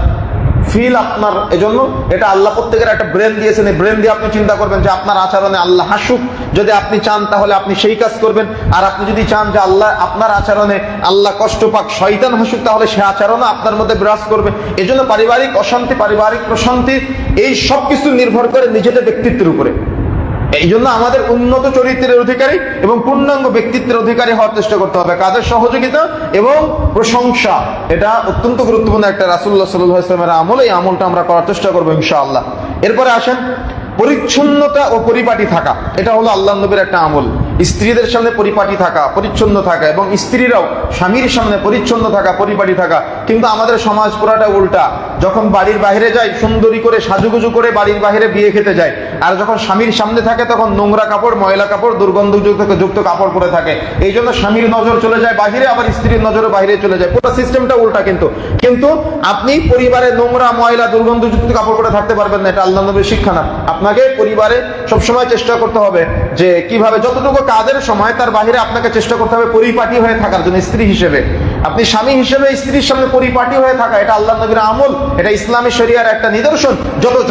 Speaker 1: ফিল আপনার। এজন্য এটা আল্লাহ প্রত্যেকের একটা ব্রেন দিয়েছেন, এই ব্রেন দিয়ে আপনি চিন্তা করবেন যে আপনার আচরণে আল্লাহ হাসুক। যদি আপনি চান তাহলে আপনি সেই কাজ করবেন, আর আপনি যদি চান যে আল্লাহ আপনার আচরণে আল্লাহ কষ্ট পাক, শয়তান হাসুক, তাহলে সে আচরণও আপনার মধ্যে বিরাজ করবে। এজন্য পারিবারিক অশান্তি, পারিবারিক প্রশান্তি, এই সব কিছু নির্ভর করে নিজেদের ব্যক্তিত্বের উপরে। এই জন্য আমাদের উন্নত চরিত্রের অধিকারী এবং পূর্ণাঙ্গ ব্যক্তিত্বের অধিকারী হওয়ার চেষ্টা করতে হবে। কাজের সহযোগিতা এবং প্রশংসা, এটা অত্যন্ত গুরুত্বপূর্ণ একটা রাসূলুল্লাহ সাল্লাল্লাহু আলাইহি ওয়াসাল্লামের আমল। এই আমলটা আমরা করার চেষ্টা করবো ইনশাআল্লাহ। এরপরে আসেন পরিচ্ছন্নতা ও পরিপাটি থাকা। এটা হলো আল্লাহর নবীর একটা আমল। স্ত্রীদের সামনে পরিপাটি থাকা, পরিচ্ছন্ন থাকা, এবং স্ত্রীরাও স্বামীর সামনে পরিচ্ছন্ন থাকা, পরিপাটি থাকা। কিন্তু আমাদের সমাজ পুরাটা উল্টা। যখন বাড়ির বাইরে যায় সুন্দরী করে সাজুগুজু করে বাড়ির বাইরে বিয়ে খেতে যায়, আর যখন স্বামীর সামনে থাকে তখন নোংরা কাপড়, ময়লা কাপড়, দুর্গন্ধযুক্ত কাপড় পরে থাকে। এই জন্য স্বামীর নজর চলে যায় বাহিরে, আবার স্ত্রীর নজরও বাইরে চলে যায়। পুরো সিস্টেমটা উল্টা। কিন্তু আপনি পরিবারে নোংরা, ময়লা, দুর্গন্ধযুক্ত কাপড় পরে থাকতে পারবেন না। এটা আল্লাহ নবীর শিক্ষা না। আপনাকে পরিবারে সবসময় চেষ্টা করতে হবে যে কিভাবে যতটুকু কাজের সময় তার বাহিরে আপনাকে চেষ্টা করতে হবে পরিপাটি হয়ে থাকার জন্য। স্ত্রী হিসেবে, আপনি স্বামী হিসেবে স্ত্রীর সামনে পরিপাটি হয়ে থাকা, এটা আল্লাহ নবীর আমল, এটা ইসলামী শরিয়ার একটা নিদর্শন।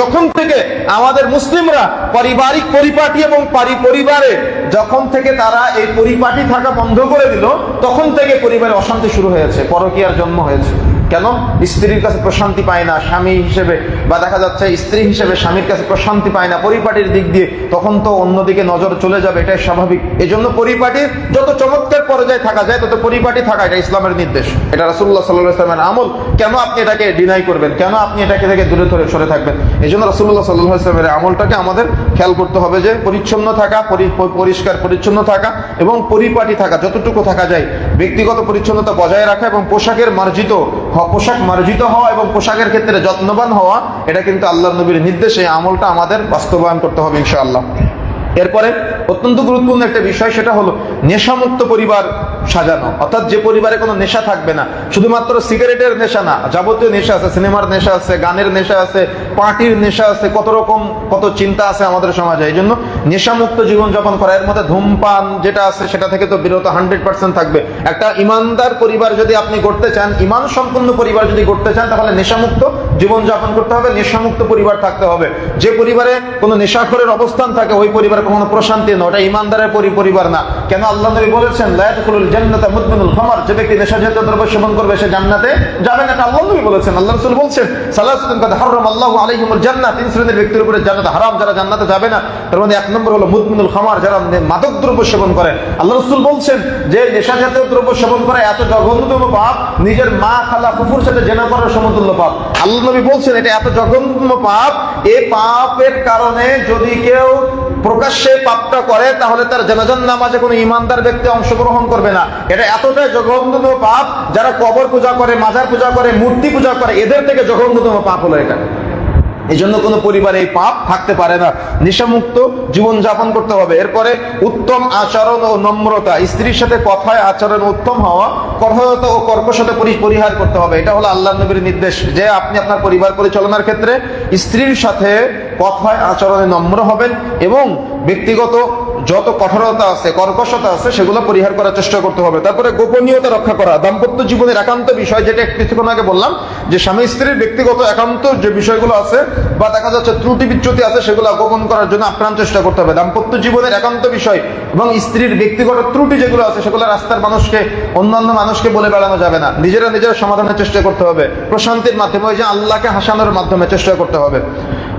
Speaker 1: যখন থেকে আমাদের মুসলিমরা পারিবারিক পরিপাটি এবং পরিবারে যখন থেকে তারা এই পরিপাটি থাকা বন্ধ করে দিল, তখন থেকে পরিবারে অশান্তি শুরু হয়েছে, পরকীয়ার জন্ম হয়েছে। কেন? স্ত্রীর কাছে প্রশান্তি পায় না স্বামী হিসেবে, বা দেখা যাচ্ছে স্ত্রী হিসেবে স্বামীর কাছে প্রশান্তি পায় না পরিপাটির দিক দিয়ে, তখন তো অন্যদিকে নজর চলে যাবে, এটাই স্বাভাবিক। এই জন্য পরিপাটির যত চমৎকার পর্যায়ে থাকা যায় তত পরিপাটি থাকা, এটা ইসলামের নির্দেশ, এটা রাসূলুল্লাহ সাল্লাল্লাহু আলাইহি ওয়াসাল্লামের আমল। কেন আপনি এটাকে ডিনাই করবেন? কেন আপনি এটাকে থেকে দূরে সরে থাকবেন? এই জন্য রাসূলুল্লাহ সাল্লাল্লাহু আলাইহি ওয়াসাল্লামের আমলটাকে আমাদের খেয়াল করতে হবে যে পরিচ্ছন্ন থাকা, পরিষ্কার পরিচ্ছন্ন থাকা এবং পরিপাটি থাকা, যতটুকু থাকা যায় ব্যক্তিগত পরিচ্ছন্নতা বজায় রাখা, এবং পোশাক মার্জিত হওয়া এবং পোশাকের ক্ষেত্রে যত্নবান হওয়া, এটা কিন্তু আল্লাহর নবীর নির্দেশে। এই আমলটা আমাদের বাস্তবায়ন করতে হবে ইনশাআল্লাহ। এরপরে অত্যন্ত গুরুত্বপূর্ণ একটা বিষয়, সেটা হলো নেশামুক্ত পরিবার সাজানো। অর্থাৎ যে পরিবারে কোনো নেশা থাকবে না, শুধুমাত্র সিগারেটের নেশা না, যাবতীয় নেশা আছে, সিনেমার নেশা আছে, গানের নেশা আছে, পার্টির নেশা আছে, কত চিন্তা আছে আমাদের সমাজে। এই জন্য নেশামুক্ত জীবনযাপন করা, এর মধ্যে ধূমপান যেটা আছে সেটা থেকে তো বিরত 100% থাকবে। একটা ইমানদার পরিবার যদি আপনি গড়তে চান, ইমান সম্পন্ন পরিবার যদি গড়তে চান, তাহলে নেশামুক্ত জীবনযাপন করতে হবে, নেশামুক্ত পরিবার থাকতে হবে। যে পরিবারে কোনো নেশাখোরের অবস্থান থাকে ওই পরিবারে কোনো প্রশান্তি না, ওটা ইমানদারের পরিবার না। কেন? আল্লাহ নবী বলেছেন লা ইয়াদখুলুল জান্নাতা মুদমিনুল খামর, যে ব্যক্তি নেশাজাতীয় দ্রব্য সেবন করবে সে জান্নাতে যাবে না। এটা আল্লাহ নবী বলেছেন। আল্লাহ রাসূল বলছেন সালাসাতুন কাদ হারামাল্লাহু আলাইহিমুল জান্নাহ, তিন শ্রেণীর ব্যক্তির উপরে জান্নাত হারাম, যারা জান্নাতে যাবে না। তার মধ্যে এক নম্বর হলো মুদমিনুল খামর, যারা মাদক দ্রব্য সেবন করে। আল্লাহ রাসূল বলছেন যে নেশাজাতীয় দ্রব্য সেবন করা এত জঘন্যতম পাপ, নিজের মা, খালা, ফুফুর সাথে জেনা করার সমতুল্য পাপ। আল্লাহ নবী বলছেন এটা এত জঘন্যতম পাপ, এই পাপের কারণে যদি কেউ প্রকাশ্যে পাপটা করে তাহলে তার জানাজার নামাজে কোনো ইমানদার ব্যক্তি অংশগ্রহণ করবে না। এটা এতটাই জঘন্যতম পাপ, যারা কবর পূজা করে, মাজার পূজা করে, মূর্তি পূজা করে, এদের থেকে জঘন্যতম পাপ হলো এটা। এই জন্য কোনো পরিবারে এই পাপ থাকতে পারে না। নেশামুক্ত জীবনযাপন করতে হবে। এরপরে উত্তম আচরণ ও নম্রতা, স্ত্রীর সাথে কথায় আচরণ উত্তম হওয়া, কঠোরতা ও কর্কশতা পরিহার করতে হবে। এটা হলো আল্লাহর নবীর নির্দেশ যে আপনি আপনার পরিবার পরিচালনার ক্ষেত্রে স্ত্রীর সাথে কথায় আচরণে নম্র হবেন এবং ব্যক্তিগত যত কঠোরতা আছে, কর্কশতা আছে, সেগুলো পরিহার করার চেষ্টা করতে হবে। তারপরে গোপনীয়তা রক্ষা করা, দাম্পত্য জীবনের একান্ত বিষয়, যেটা কিছুক্ষণ আগে বললাম যে স্বামী স্ত্রীর ব্যক্তিগত একান্ত যে বিষয়গুলো আছে বা দেখা যাচ্ছে ত্রুটি বিচ্যুতি আছে, সেগুলো গোপন করার জন্য আপ্রাণ চেষ্টা করতে হবে। দাম্পত্য জীবনের একান্ত বিষয় এবং স্ত্রীর ব্যক্তিগত ত্রুটি যেগুলো আছে, সেগুলো রাস্তার মানুষকে, অন্যান্য মানুষকে বলে বেড়ানো যাবে না। নিজেরা সমাধানের চেষ্টা করতে হবে প্রশান্তির মাধ্যমে, ওই যে আল্লাহকে হাসানোর মাধ্যমে চেষ্টা করতে হবে।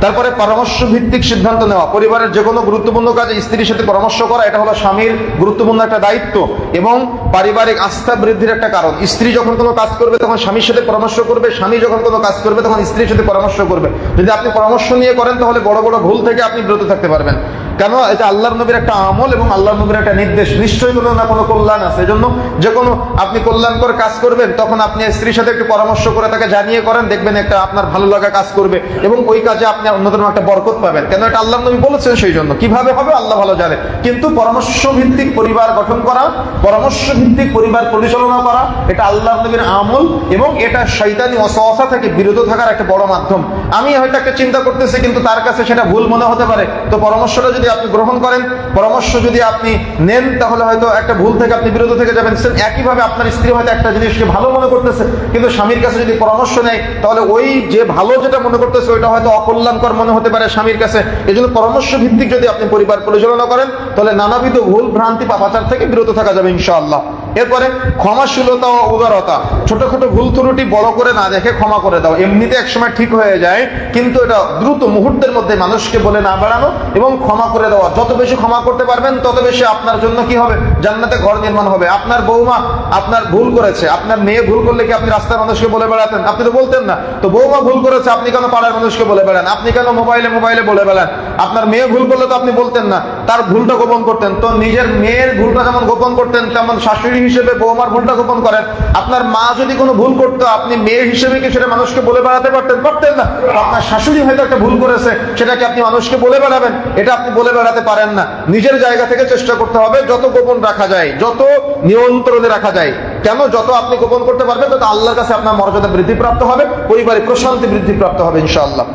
Speaker 1: তারপরে পরামর্শ ভিত্তিক সিদ্ধান্ত নেওয়া, পরিবারের যে কোনো গুরুত্বপূর্ণ কাজে স্ত্রীর সাথে পরামর্শ করা, এটা হলো স্বামীর গুরুত্বপূর্ণ একটা দায়িত্ব এবং পারিবারিক আস্থা বৃদ্ধির একটা কারণ। স্ত্রী যখন কোনো কাজ করবে তখন স্বামীর সাথে পরামর্শ করবে, স্বামী যখন কোনো কাজ করবে তখন স্ত্রীর সাথে পরামর্শ করবে। যদি আপনি পরামর্শ নিয়ে করেন তাহলে বড় বড় ভুল থেকে আপনি বিরত থাকতে পারবেন। কেন? এটা আল্লাহর নবীর একটা আমল এবং আল্লাহর নবীর একটা নির্দেশ, নিশ্চয়ই কোনো না কোনো কল্যাণ আছে। এজন্য যে কোনো আপনি কল্যাণকর কাজ করবেন তখন আপনি স্ত্রীর সাথে একটু পরামর্শ করে তাকে জানিয়ে করেন, দেখবেন একটা আপনার ভালো লাগা কাজ করবে এবং ওই কাজে আপনি অন্যতম একটা বরকত পাবেন। কেন? এটা আল্লাহর নবী বলেছেন, সেই জন্য। কিভাবে হবে আল্লাহ ভালো জানে, কিন্তু পরামর্শ ভিত্তিক পরিবার গঠন করা, পরামর্শ ভিত্তিক পরিবার পরিচালনা করা, এটা আল্লাহর নবীর আমল এবং এটা শয়তানি ওয়াসওয়াসা থেকে বিরত থাকার একটা বড় মাধ্যম। আমি হয়তো একটা চিন্তা করতেছি কিন্তু তার কাছে সেটা ভুল মনে হতে পারে, তো পরামর্শটা যদি আপনি গ্রহণ করেন, পরামর্শ যদি আপনি নেন, তাহলে হয়তো একটা ভুল থেকে আপনি বিরত থেকে যাবেন। একইভাবে আপনার স্ত্রী হয়তো একটা জিনিসকে ভালো মনে করতেছে, কিন্তু স্বামীর কাছে যদি পরামর্শ নেয় তাহলে ওই যে ভালো যেটা মনে করতেছে ওইটা হয়তো অকল্যাণকর মনে হতে পারে স্বামীর কাছে। এই জন্য পরামর্শ ভিত্তিক যদি আপনি পরিবার পরিচালনা করেন তাহলে নানাবিধ ভুল ভ্রান্তি পাপাচার থেকে বিরত থাকা যাবে ইনশাআল্লাহ। এরপরে ক্ষমাশীলতা ও উদারতা, ছোটখাটো ভুল ত্রুটি বড় করে না দেখে ক্ষমা করে দাও। এমনিতে একসময় ঠিক হয়ে যায়, কিন্তু এটা দ্রুত মুহূর্তের মধ্যে মানুষকে বলে না বেড়ানো এবং ক্ষমা করে দেওয়া। যত বেশি ক্ষমা করতে পারবেন তত বেশি আপনার জন্য কি হবে? জান্নাতে ঘর নির্মাণ হবে। আপনার বৌমা আপনার ভুল করেছে, আপনার মেয়ে ভুল করলে কি আপনি রাস্তার মানুষকে বলে বেড়াতেন? আপনি তো বলতেন না। তো বৌমা ভুল করেছে, আপনি কেন পাড়ার মানুষকে বলে বেড়ান? আপনি কেন মোবাইলে মোবাইলে বলে বেড়ান? আপনার মেয়ে ভুল করলে তো আপনি বলতেন না, তার ভুলটা গোপন করতেন। তো নিজের মেয়ের ভুলটা যেমন গোপন করতেন, তেমন শাশুড়ি হিসেবে বৌমার ভুলটা গোপন করেন। আপনার মা যদি কোনো ভুল করতো, আপনি মেয়ে হিসেবে কি সেটা মানুষকে বলে বেড়াতে পারতেন? পারতেন না। আপনার শাশুড়ি হয়তো একটা ভুল করেছে, সেটাকে আপনি মানুষকে বলে বেড়াবেন? এটা আপনি বলে বেড়াতে পারেন না। নিজের জায়গা থেকে চেষ্টা করতে হবে যত গোপন রাখা যায়, যত নিয়ন্ত্রণে রাখা যায়। কেন? যত আপনি গোপন করতে পারবেন তত আল্লাহর কাছে আপনার মর্যাদা বৃদ্ধিপ্রাপ্ত হবে, পরিবারে প্রশান্তি বৃদ্ধিপ্রাপ্ত হবে ইনশাআল্লাহ।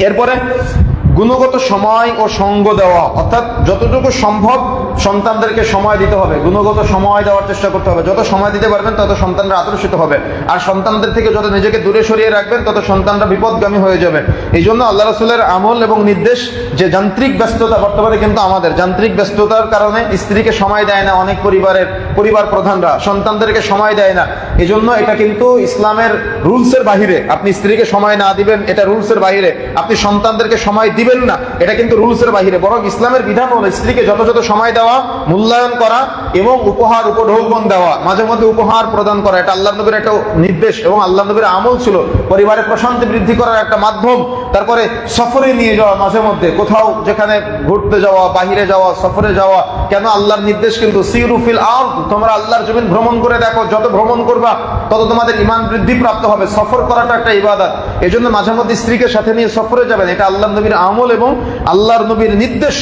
Speaker 1: এরপরে গুণগত সময় ও সঙ্গ দেওয়া, অর্থাৎ যতটুকু সম্ভব সন্তানদেরকে সময় দিতে হবে, গুণগত সময় দেওয়ার চেষ্টা করতে হবে। যত সময় দিতে পারবেন তত সন্তানরা আকর্ষিত হবে, আর সন্তানদের থেকে যত নিজেকে দূরে সরিয়ে রাখবেন তত সন্তানরা বিপদগামী হয়ে যাবে। এই জন্য আল্লাহ রাসূলের আমল এবং নির্দেশ, যে যান্ত্রিক ব্যস্ততা বর্তমানে কিন্তু আমাদের যান্ত্রিক ব্যস্ততার কারণে স্ত্রীকে সময় দেয় না অনেক পরিবার প্রধানরা, সন্তানদেরকে সময় দেয় না। এই জন্য এটা কিন্তু ইসলামের রুলসের বাহিরে। আপনি স্ত্রীকে সময় না দিবেন, এটা রুলসের বাহিরে। আপনি সন্তানদেরকে সময় দিবেন না, এটা কিন্তু রুলসের বাহিরে। বরং ইসলামের বিধান হলো স্ত্রীকে যত সময় দেওয়া, মূল্যায়ন করা এবং উপহার উপঢৌকন দেওয়া, মাঝে মধ্যে উপহার প্রদান করা। এটা আল্লাহ নবীর একটা নির্দেশ এবং আল্লাহ নবীর আমল ছিল, পরিবারের প্রশান্তি বৃদ্ধি করার একটা মাধ্যম। তারপরে সফরে নিয়ে যাওয়া, মাঝে মধ্যে কোথাও যেখানে ঘুরতে যাওয়া, বাহিরে যাওয়া, সফরে যাওয়া। কেন? আল্লাহর নির্দেশ কিন্তু সিরু ফিল আরদ, তোমরা আল্লাহর জমিন ভ্রমণ করে দেখো। যত ভ্রমণ করবা তত তোমাদের ঈমান বৃদ্ধি প্রাপ্ত হবে। সফর করাটা একটা ইবাদত, এই জন্য মাঝে মধ্যে স্ত্রীকে সাথে নিয়ে সফরে যাবেন। এটা আল্লাহর নবীর আমল এবং আল্লাহর নবীর নির্দেশ।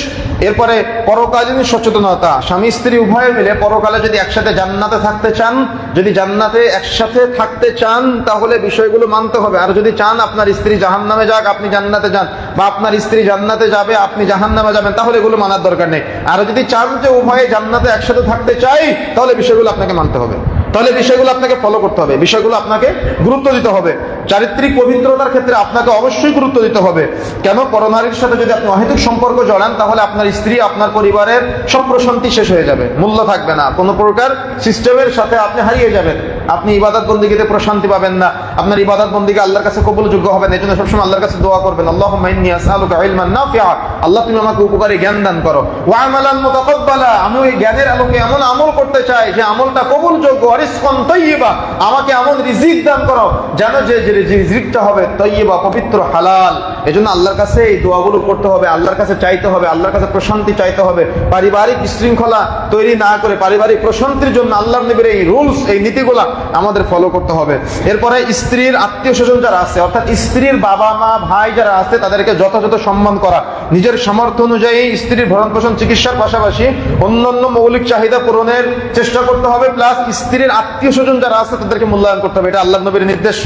Speaker 1: এরপরে পরকালীন সচেতনতা, স্বামী স্ত্রী উভয়ে মিলে পরকালে যদি একসাথে জান্নাতে থাকতে চান, যদি জান্নাতে একসাথে থাকতে চান তাহলে বিষয়গুলো মানতে হবে। আর যদি চান আপনার স্ত্রী জাহান্নামে যাক, আপনি জান্নাতে যান, বা আপনার স্ত্রী জান্নাতে যাবে, আপনি জাহান্নামে যাবেন, তাহলে এগুলো মানার দরকার নেই। আর যদি চান যে উভয়ে জান্নাতে একসাথে থাকতে চাই, তাহলে বিষয়গুলো আপনাকে মানতে হবে, তাহলে বিষয়গুলো আপনাকে ফলো করতে হবে, বিষয়গুলো আপনাকে গুরুত্ব দিতে হবে। চারিত্রিক পবিত্রতার ক্ষেত্রে আপনাকে অবশ্যই গুরুত্ব দিতে হবে। কেন? পরনারীর সাথে যদি আপনি অহেতুক সম্পর্ক জড়ান তাহলে আপনার স্ত্রী, আপনার পরিবারের সব প্রশান্তি শেষ হয়ে যাবে, মূল্য থাকবে না, কোনো প্রকার সিস্টেমের সাথে আপনি হারিয়ে যাবেন। আপনি ইবাদত বন্দিগিতে প্রশান্তি পাবেন না, আপনার ইবাদত বন্দিকে আল্লাহর কাছে কবুলযোগ্য হবে না। এই জন্য সবসময় আল্লাহর কাছে দোয়া করবেন, আল্লাহুম্মা ইন্নী আসআলুকা ইলমান নাফিআ, আল্লাহ তুমি আমাকে উপকারী জ্ঞান দান করো, ওয়া আমালান মুতাকাব্বালা, আমি ওই জ্ঞানের আলোকে এমন আমল করতে চাই যে আমলটা কবুলযোগ্য, রিজকান তাইয়্যিবা, আমাকে এমন রিজিক দান করো যেন যে রিজিকটা হবে তাইয়্যিবা, পবিত্র, হালাল। এজন্য আল্লাহর কাছে এই দোয়াগুলো করতে হবে, আল্লাহর কাছে চাইতে হবে, আল্লাহর কাছে প্রশান্তি চাইতে হবে। পারিবারিক শৃঙ্খলা তৈরি না করে পারিবারিক প্রশান্তির জন্য আল্লাহর নবীর এই রুলস, এই নীতিগুলা আমাদের ফলো করতে হবে। এরপরে স্ত্রীর আত্মীয় স্বজন যারা আছে, অর্থাৎ স্ত্রীর বাবা মা ভাই যারা আছে, তাদেরকে যথাযথ সম্মান করা, নিজের সামর্থ্য অনুযায়ী স্ত্রীর ভরণ পোষণ চিকিৎসার পাশাপাশি অন্যান্য মৌলিক চাহিদা পূরণের চেষ্টা করতে হবে। প্লাস স্ত্রীর আত্মীয় স্বজন যারা আছে তাদেরকে মূল্যায়ন করতে হবে, এটা আল্লাহর নবীর নির্দেশ।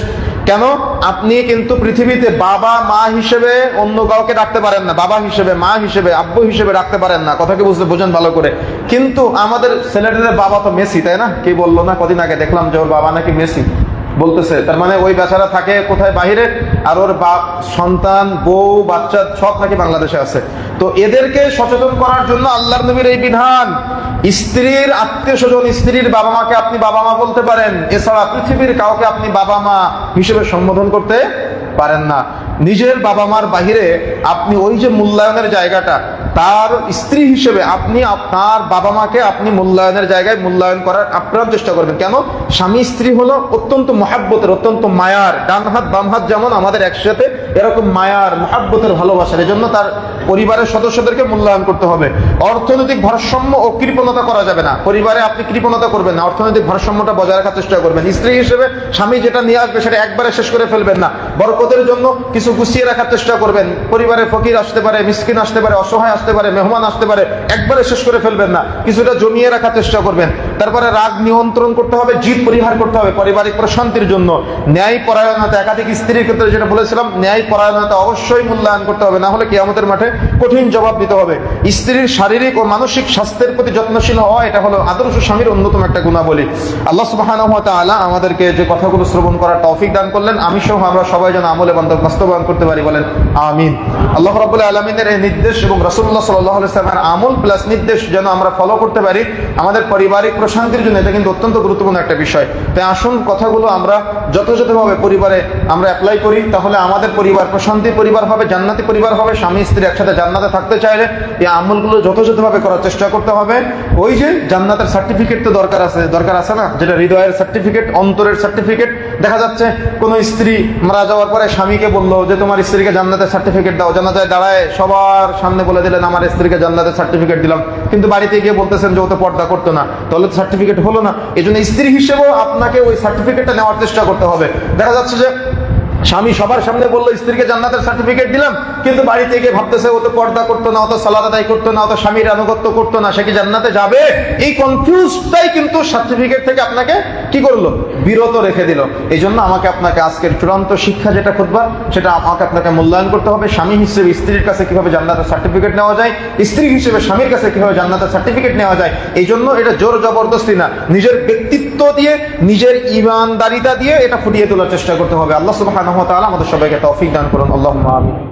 Speaker 1: কেন? আপনি কিন্তু পৃথিবীতে বাবা মা হিসেবে অন্য কাউকে ডাকতে পারেন না, বাবা হিসেবে, মা হিসেবে, আব্বু হিসেবে ডাকতে পারেন না। কথাকে বোঝেন ভালো করে। কিন্তু আমাদের ছেলেদের বাবা তো মেসি, তাই না? কে বললো না কদিন আগে দেখলাম যে ওর বাবা নাকি মেসি বলতেছে। তার মানে ওই বেচারা থাকে কোথায়? বাহিরে, আর ওর বাপ, সন্তান, বউ, বাচ্চা সব নাকি বাংলাদেশে আছে। তো এদেরকে সচেতন করার জন্য আল্লাহর নবীর এই বিধান। স্ত্রীর আত্মীয় স্বজন, স্ত্রীর বাবা মাকে আপনি বাবা মা বলতে পারেন, এছাড়া পৃথিবীর কাউকে আপনি বাবা মা হিসেবে সম্বোধন করতে পারেন না। নিজের বাবা মার বাহিরে আপনি ওই যে মূল্যায়নের জায়গাটা, তার স্ত্রী হিসেবে আপনি আপনার বাবা মাকে আপনি মূল্যায়নের জায়গায় মূল্যায়ন করার আপ্রাণ চেষ্টা করবেন। কেন? স্বামী স্ত্রী হলো অত্যন্ত মহাব্বতের, অত্যন্ত মায়ার, ডান হাত বাম হাত যেমন আমাদের একসাথে, এরকম মায়ার মহাব্বতের ভালোবাসার। এজন্য তার পরিবারের সদস্যদেরকে মূল্যায়ন করতে হবে। অর্থনৈতিক ভারসাম্য ও কৃপণতা করা যাবে না। পরিবারে আপনি কৃপণতা করবেন না, অর্থনৈতিক ভারসাম্যটা বজায় রাখার চেষ্টা করবেন। স্ত্রী হিসেবে স্বামী যেটা নিয়ে আসবে সেটা একবারে শেষ করে ফেলবেন না, বরকতের জন্য কিছু গুছিয়ে রাখার চেষ্টা করবেন। পরিবারে ফকির আসতে পারে, মিসকিন আসতে পারে, অসহায় আসতে পারে, মেহমান আসতে পারে, একবারে শেষ করে ফেলবেন না, কিছুটা জমিয়ে রাখার চেষ্টা করবেন। তারপরে রাগ নিয়ন্ত্রণ করতে হবে, জিদ পরিহার করতে হবে পারিবারিক প্রশান্তির জন্য। ন্যায় পরায়ণতা, একাধিক স্ত্রীর ক্ষেত্রে যেটা বলেছিলাম, ন্যায় পরায়ণতা অবশ্যই মূল্যায়ন করতে হবে, না হলে কিয়ামতের মাঠে কঠিন জবাব দিতে হবে। স্ত্রীর শারীরিক ও মানসিক স্বাস্থ্যের প্রতি যত্নশীল হওয়া, এটা হলো আদর্শ স্বামীর অন্যতম একটা গুণাবলী। আল্লাহ সুবহানাহু ওয়া তাআলা আমাদেরকে যে কথাগুলো শ্রবণ করার তৌফিক দান করলেন, আমি সহ আমরা সবাই যেন আমলে বাস্তবায়ন করতে পারি, বলেন আমিন। আল্লাহ রাব্বুল আলামিনের এই নির্দেশ এবং রাসূলুল্লাহ সাল্লাল্লাহু আলাইহি ওয়াসাল্লামের আমল প্লাস নির্দেশ যেন আমরা ফলো করতে পারি আমাদের পারিবারিক প্রশান্তির জন্য, এটা কিন্তু অত্যন্ত গুরুত্বপূর্ণ একটা বিষয়। তাই আসুন কথাগুলো আমরা যথাযথভাবে পরিবারে আমরা অ্যাপ্লাই করি, তাহলে আমাদের পরিবার প্রশান্তির পরিবার হবে, জান্নাতি পরিবার হবে। স্বামী স্ত্রী একসাথে জান্নাতে থাকতে চাইলে এই আমলগুলো যথাযথভাবে করার চেষ্টা করতে হবে। ওই যে জান্নাতের সার্টিফিকেট তো দরকার আছে না, যেটা হৃদয়ের সার্টিফিকেট, অন্তরের সার্টিফিকেট। দেখা যাচ্ছে কোন স্ত্রী মারা যাওয়ার পরে স্বামীকে বললো যে তোমার স্ত্রীকে জান্নাতের সার্টিফিকেট দাও, জানাজায় দাঁড়ায় সবার সামনে বলে দিলেন আমার স্ত্রীকে জান্নাতের সার্টিফিকেট দিলাম, কিন্তু বাড়িতে গিয়ে বলতেছেন যে ও তো পর্দা করতো না, তাহলে তো সার্টিফিকেট হলো না। এই জন্য স্ত্রী হিসেবেও আপনাকে ওই সার্টিফিকেটটা নেওয়ার চেষ্টা করতে হবে। দেখা যাচ্ছে যে স্বামী সবার সামনে বললো স্ত্রীকে জান্নাতের সার্টিফিকেট দিলাম, কিন্তু বাড়িতে গিয়ে ভাবতেছে ও তো পর্দা করতো না, ও তো সালাত আদায় করতো না, ও তো স্বামীর আনুগত্য করতো না, সে কি জান্নাতে যাবে? এই কনফিউজটাই কিন্তু সার্টিফিকেট থেকে আপনাকে কি করলো? বিরত রেখে দিল। এই জন্য আমাকে আপনাকে আজকের চূড়ান্ত শিক্ষা যেটা খুতবা, সেটা আমাকে আপনাকে মূল্যায়ন করতে হবে। স্বামী হিসেবে স্ত্রীর কাছে কিভাবে জান্নাতের সার্টিফিকেট নেওয়া যায়, স্ত্রী হিসেবে স্বামীর কাছে কিভাবে জান্নাতের সার্টিফিকেট নেওয়া যায়। এই জন্য এটা জোর জবরদস্তি না, নিজের ব্যক্তিত্ব দিয়ে, নিজের ইমানদারিতা দিয়ে এটা ফুটিয়ে তোলার চেষ্টা করতে হবে। আল্লাহ সুবহানাহু ওয়া তাআলা আমাদের সবাইকে তৌফিক দান করুন। আল্লাহুম্মা আমিন।